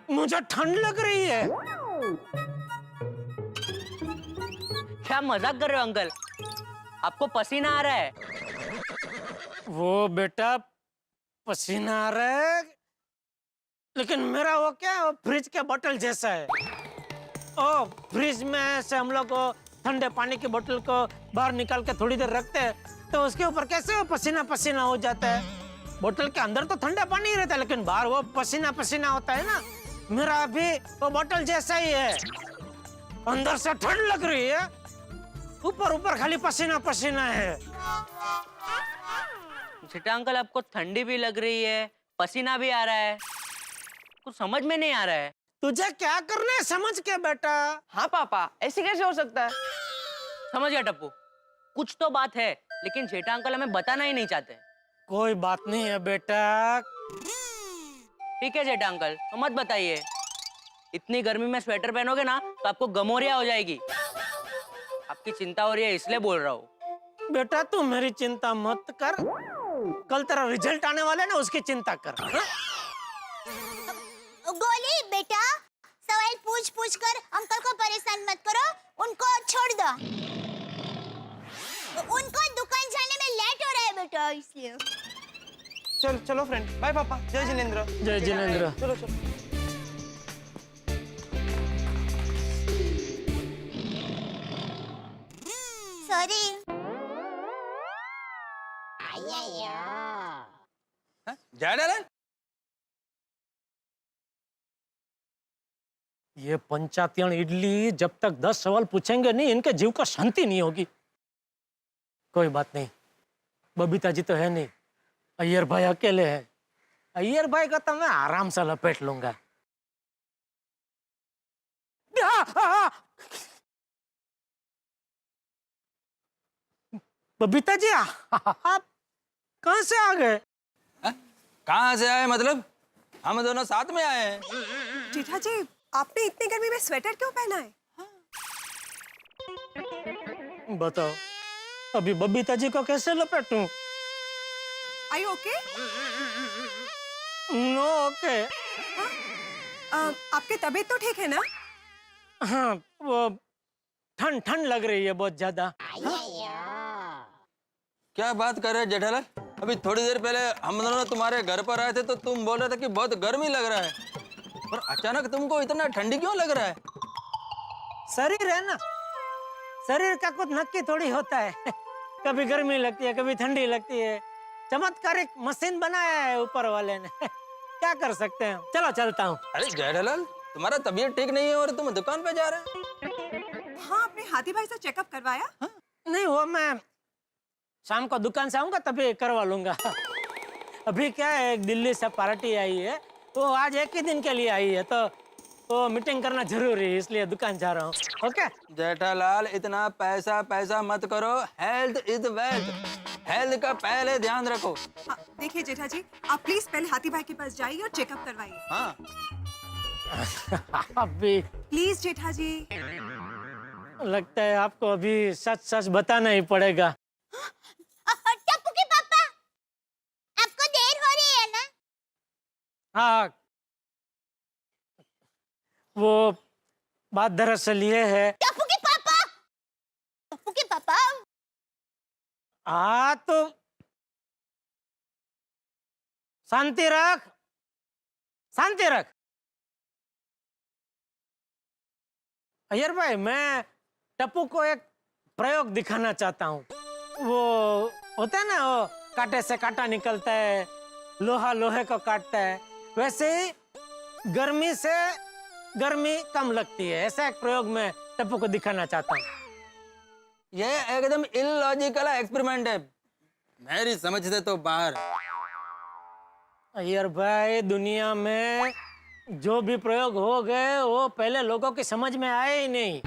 मुझे ठंड लग रही है। क्या मजाक कर रहे हो अंकल? आपको पसीना आ रहा है। वो बेटा पसीना आ रहा है, लेकिन मेरा वो क्या, वो फ्रिज के बोतल जैसा है। ओ फ्रिज में से हम लोग ठंडे पानी की बोतल को बाहर निकाल के थोड़ी देर रखते हैं, तो उसके ऊपर कैसे वो पसीना पसीना हो जाता है। बोतल के अंदर तो ठंडा पानी ही रहता है, लेकिन बाहर वो पसीना पसीना होता है ना। मेरा भी वो बोतल जैसा ही है, अंदर से ठंड लग रही है, ऊपर ऊपर खाली पसीना पसीना है। जेठा अंकल, आपको ठंडी भी लग रही है, पसीना भी आ रहा है, कुछ समझ में नहीं आ रहा है। तुझे क्या करना है समझ के बेटा? हाँ पापा, ऐसे कैसे हो सकता है? समझ गया टप्पू, कुछ तो बात है, लेकिन जेठा अंकल हमें बताना ही नहीं चाहते। कोई बात नहीं है बेटा। ठीक है जेठा अंकल, तो मत बताइए। इतनी गर्मी में स्वेटर पहनोगे ना तो आपको गमोरिया हो जाएगी। आपकी चिंता हो रही है इसलिए बोल रहा हूँ। बेटा तू मेरी चिंता मत कर, कल तेरा रिजल्ट आने वाला है ना, उसकी चिंता कर। हाँ? गोली बेटा, सवाल पूछ पूछ कर अंकल को परेशान मत करो, उनको छोड़ दो। उनको दुकान जाने में लेट हो रहा है बेटा, इसलिए। चलो चलो फ्रेंड, बाय पापा। जय जिनेंद्र। जय जिनेंद्र। चलो चलो। सॉरी। जेठालाल, ये पंचायतियन इडली जब तक 10 सवाल पूछेंगे नहीं, इनके जीव को शांति नहीं होगी। कोई बात नहीं, बबीता जी तो है नहीं, अय्यर भाई अकेले हैं। अय्यर भाई का तो मैं आराम से लपेट लूंगा। बबीता जी आप कहाँ से आ गए? कहाँ से आए मतलब? हम दोनों साथ में आए हैं। जेठा जी, आपने इतनी गर्मी में स्वेटर क्यों पहना है? बताओ, अभी बबीता जी को कैसे लपेटूं? Are you okay? No okay. आपकी तबीयत तो ठीक है ना? हाँ, वो ठंड ठंड लग रही है बहुत ज्यादा। क्या बात कर रहे हैं जेठालाल? अभी थोड़ी देर पहले हम दोनों तुम्हारे घर पर आए थे तो तुम बोल रहे थे कि बहुत गर्मी लग रहा है, पर अचानक तुमको इतना ठंडी क्यों लग रहा है? शरीर है ना, शरीर का कुछ नक्की थोड़ी होता है। कभी गर्मी लगती है, कभी ठंडी लगती है। चमत्कारिक मशीन बनाया है ऊपर वाले ने। क्या कर सकते हैं। चलो चलता हूँ। अरे जेठालाल, तुम्हारा तबीयत ठीक नहीं है और तुम दुकान पे जा रहे हो? हाँ, आपने हाथी भाई से चेकअप करवाया? नहीं, वो मैं शाम को दुकान से आऊंगा तभी करवा लूंगा। अभी क्या है, एक दिल्ली से पार्टी आई है, वो आज एक ही दिन के लिए आई है, तो वो मीटिंग करना जरूरी है, इसलिए दुकान जा रहा हूँ। ओके जेठालाल, इतना पैसा पैसा मत करो, हेल्थ इज वेल्थ, हेल्थ का पहले ध्यान रखो। हाँ, देखिए जेठा जी, आप प्लीज पहले हाथी भाई के पास जाइए और चेकअप करवाइए। हाँ अभी प्लीज जेठा जी। लगता है आपको अभी सच सच बताना ही पड़ेगा। टप्पू के पापा, आपको देर हो रही है ना? हाँ, वो बात दरअसल ये है। टप्पू के पापा, टप्पू के पापा, तो शांति रख, शांति रख। अय्यर भाई, मैं टप्पू को एक प्रयोग दिखाना चाहता हूँ। वो होता है ना, वो कांटे से कांटा निकलता है, लोहा लोहे को काटता है, वैसे ही गर्मी से गर्मी कम लगती है। ऐसा एक प्रयोग मैं टप्पू को दिखाना चाहता हूँ। ये एकदम इलॉजिकल एक्सपेरिमेंट है, मेरी समझ से तो बाहर। अय्यर भाई, दुनिया में जो भी प्रयोग हो गए वो पहले लोगों की समझ में आए ही नहीं।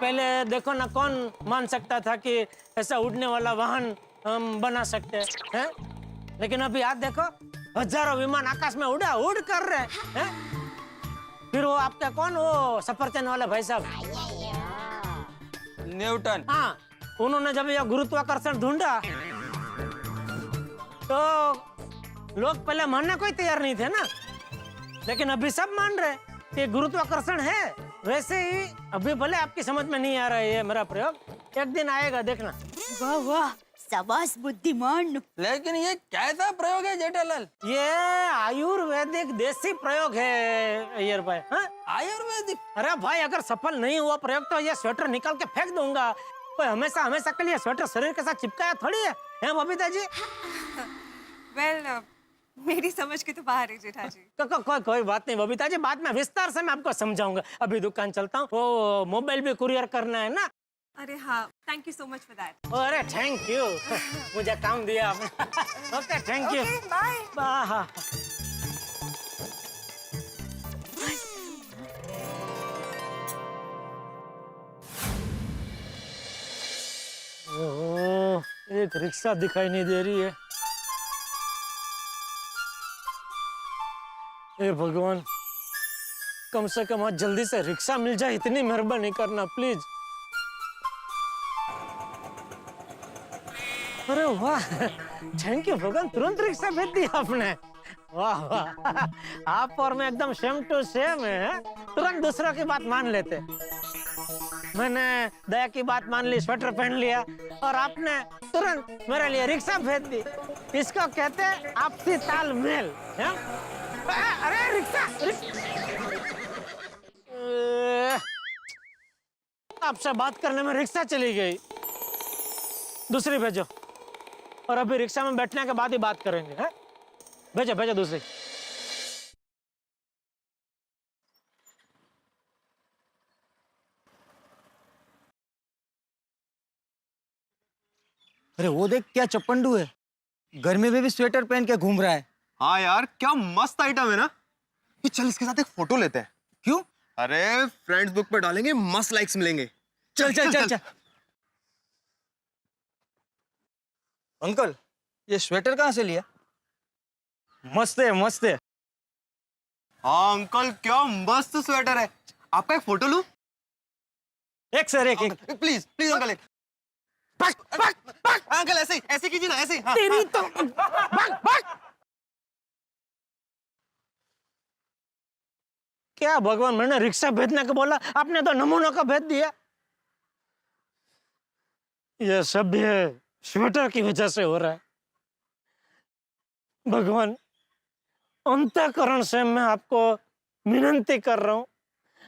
पहले देखो ना, कौन मान सकता था कि ऐसा उड़ने वाला वाहन हम बना सकते हैं? लेकिन अभी आप देखो, हजारों विमान आकाश में उड़ कर रहे हैं। फिर वो आपका कौन, वो सफरचंद वाला भाई साहब, न्यूटन। हाँ, उन्होंने जब यह गुरुत्वाकर्षण ढूंढा तो लोग पहले मानने को ही तैयार नहीं थे ना, लेकिन अभी सब मान रहे कि गुरुत्वाकर्षण है। वैसे ही अभी भले आपकी समझ में नहीं आ रहा है ये मेरा प्रयोग, एक दिन आएगा, देखना। वाह वाह, शाबाश बुद्धिमान। लेकिन ये कैसा प्रयोग है जेठालाल? ये आयुर्वेदिक देसी प्रयोग है अय्यर भाई। हाँ, आयुर्वेदिक? अरे भाई, अगर सफल नहीं हुआ प्रयोग तो ये स्वेटर निकाल के फेंक दूंगा। कोई हमेशा हमेशा के लिए स्वेटर शरीर के साथ चिपकाया थोड़ी है, हैं बबीता जी? वेल, मेरी समझ के तो बाहर है जेठा जी। कोई बात नहीं बबीता जी, बाद में विस्तार से मैं आपको समझाऊंगा। अभी दुकान चलता हूँ, वो मोबाइल भी कुरियर करना है ना। अरे हाँ, thank you so much for that. अरे थैंक यू, मुझे काम दिया आपने। Okay, thank you, bye. Oh, एक रिक्शा दिखाई नहीं दे रही है। हे भगवान, कम से कम आज जल्दी से रिक्शा मिल जाए, इतनी मेहरबानी करना प्लीज। अरे वाह, थैंक यू भगवान, तुरंत रिक्शा भेज दिया आपने। वाह वाह, आप और मैं एकदम सेम टू सेम है। तुरंत दूसरों की बात मान लेते। मैंने दया की बात मान ली, स्वेटर पहन लिया, और आपने तुरंत मेरे लिए रिक्शा भेज दी। इसको कहते हैं आपसी तालमेल। अरे रिक्शा, आपसे बात करने में रिक्शा चली गई, दूसरी भेजो। और अभी रिक्शा में बैठने के बाद ही बात करेंगे। हैं? भेजो भेजो दूसरी। अरे वो देख, क्या चप्पंडू है, गर्मी में भी स्वेटर पहन के घूम रहा है। हाँ यार, क्या मस्त आइटम है ना। ये चल, इसके साथ एक फोटो लेते हैं। क्यों? अरे फ्रेंड्स बुक पे डालेंगे, मस्त लाइक्स मिलेंगे। चल चल चल चल। अंकल, ये स्वेटर कहाँ से लिया? मस्त है, मस्त है। हाँ अंकल, क्या मस्त स्वेटर है। आपका एक फोटो लूं? एक सर, एक प्लीज प्लीज अंकल, एक। अंकल ऐसे कीजिए ना, ऐसे। हाँ, तेरी तो भाग। क्या भगवान, मैंने रिक्शा भेजने को बोला, आपने तो नमूनों का भेज दिया। ये सब भी स्वेटर की वजह से हो रहा है। भगवान, अंतःकरण से मैं आपको विनंती कर रहा हूँ,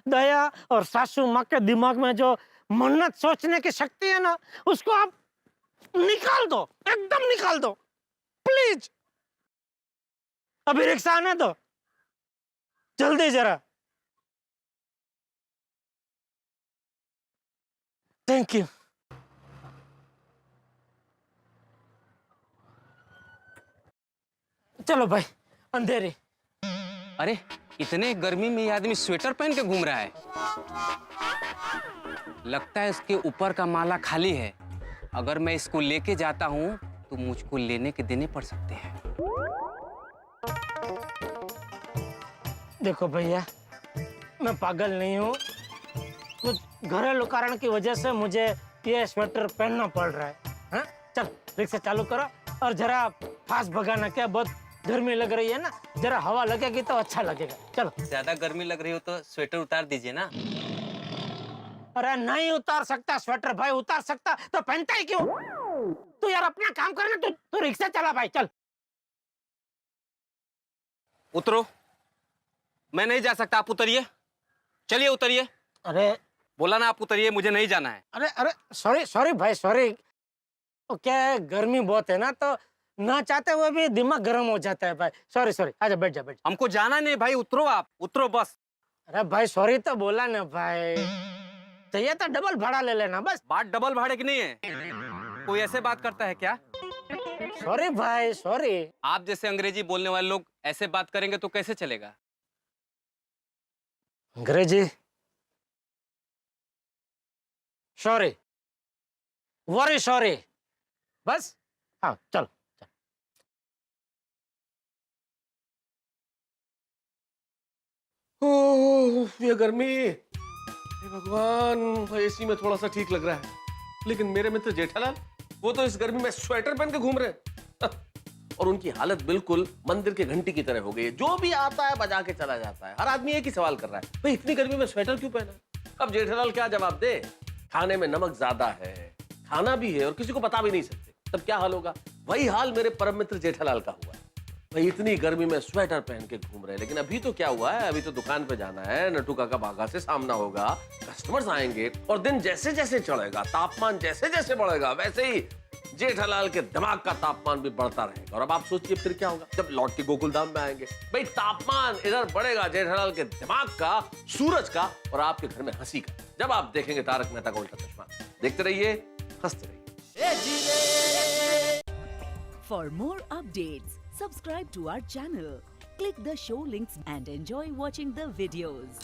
दया और सासू माँ के दिमाग में जो मन्नत सोचने की शक्ति है ना, उसको आप निकाल दो, एकदम निकाल दो प्लीज। अभी रिक्शा आने दो, जल्दी जरा। Thank you. चलो भाई, अंधेरी। अरे इतने गर्मी में ये आदमी स्वेटर पहन के घूम रहा है। लगता है इसके ऊपर का माला खाली है। अगर मैं इसको लेके जाता हूँ तो मुझको लेने के देने पड़ सकते हैं। देखो भैया, मैं पागल नहीं हूँ, कुछ घरेलू कारण की वजह से मुझे ये स्वेटर पहनना पड़ रहा है। हाँ? चल रिक्शा चालू करो, और जरा फास्ट भगाना, क्या बहुत गर्मी लग रही है ना, जरा हवा लगेगी तो अच्छा लगेगा। चलो। ज्यादा गर्मी लग रही हो तो स्वेटर उतार दीजिए ना। अरे नहीं उतार सकता स्वेटर भाई, उतार सकता तो पहनता ही क्यों? तू यार अपना काम कर ना, तू रिक्शा चला भाई, चल। उतरो, मैं नहीं जा सकता, आप उतरिए, चलिए उतरिए। अरे बोला ना आप उतरिए, मुझे नहीं जाना है। अरे सॉरी सॉरी भाई सॉरी। तो क्या है, गर्मी बहुत है ना, तो ना चाहते हुए भी दिमाग गर्म हो जाता है भाई। सॉरी सॉरी, आजा बैठ जा बैठ जा। हमको जाना नहीं भाई, उतरो आप, उतरो बस। अरे भाई सॉरी तो बोला ना भाई, चाहिए तो डबल भाड़ा ले लेना बस। बात डबल भाड़े की नहीं है, कोई ऐसे बात करता है क्या? सॉरी भाई सॉरी। आप जैसे अंग्रेजी बोलने वाले लोग ऐसे बात करेंगे तो कैसे चलेगा? अंग्रेजी? सॉरी, वेरी सॉरी, बस। हाँ चलो। ओह ये गर्मी, हे भगवान, एसी में थोड़ा सा ठीक लग रहा है, लेकिन मेरे मित्र जेठालाल वो तो इस गर्मी में स्वेटर पहन के घूम रहे हैं। और उनकी हालत बिल्कुल मंदिर के घंटी की तरह हो गई है, जो भी आता है बजा के चला जाता है। हर आदमी एक ही सवाल कर रहा है, भाई इतनी गर्मी में स्वेटर क्यों पहना? अब जेठालाल क्या जवाब दे? खाने में नमक ज्यादा है, खाना भी है और किसी को बता भी नहीं सकते, तब क्या हाल होगा? वही हाल मेरे परम मित्र जेठालाल का हुआ है। भाई इतनी गर्मी में स्वेटर पहन के घूम रहे हैं, लेकिन अभी तो क्या हुआ है, अभी तो दुकान पे जाना है, नटू काका बागा से सामना होगा, कस्टमर्स आएंगे और दिन जैसे जैसे चढ़ेगा, तापमान जैसे जैसे बढ़ेगा, वैसे ही जेठालाल के दिमाग का तापमान भी बढ़ता रहेगा। और अब आप सोचिए फिर क्या होगा जब लौट के गोकुलधाम में आएंगे। भाई तापमान इधर बढ़ेगा जेठालाल के दिमाग का, सूरज का, और आपके घर में हंसी का, जब आप देखेंगे तारक मेहता का उल्टा चश्मा। देखते रहिए, हंसते रहिए। For more updates, subscribe to our channel, click the show links and enjoy watching the videos.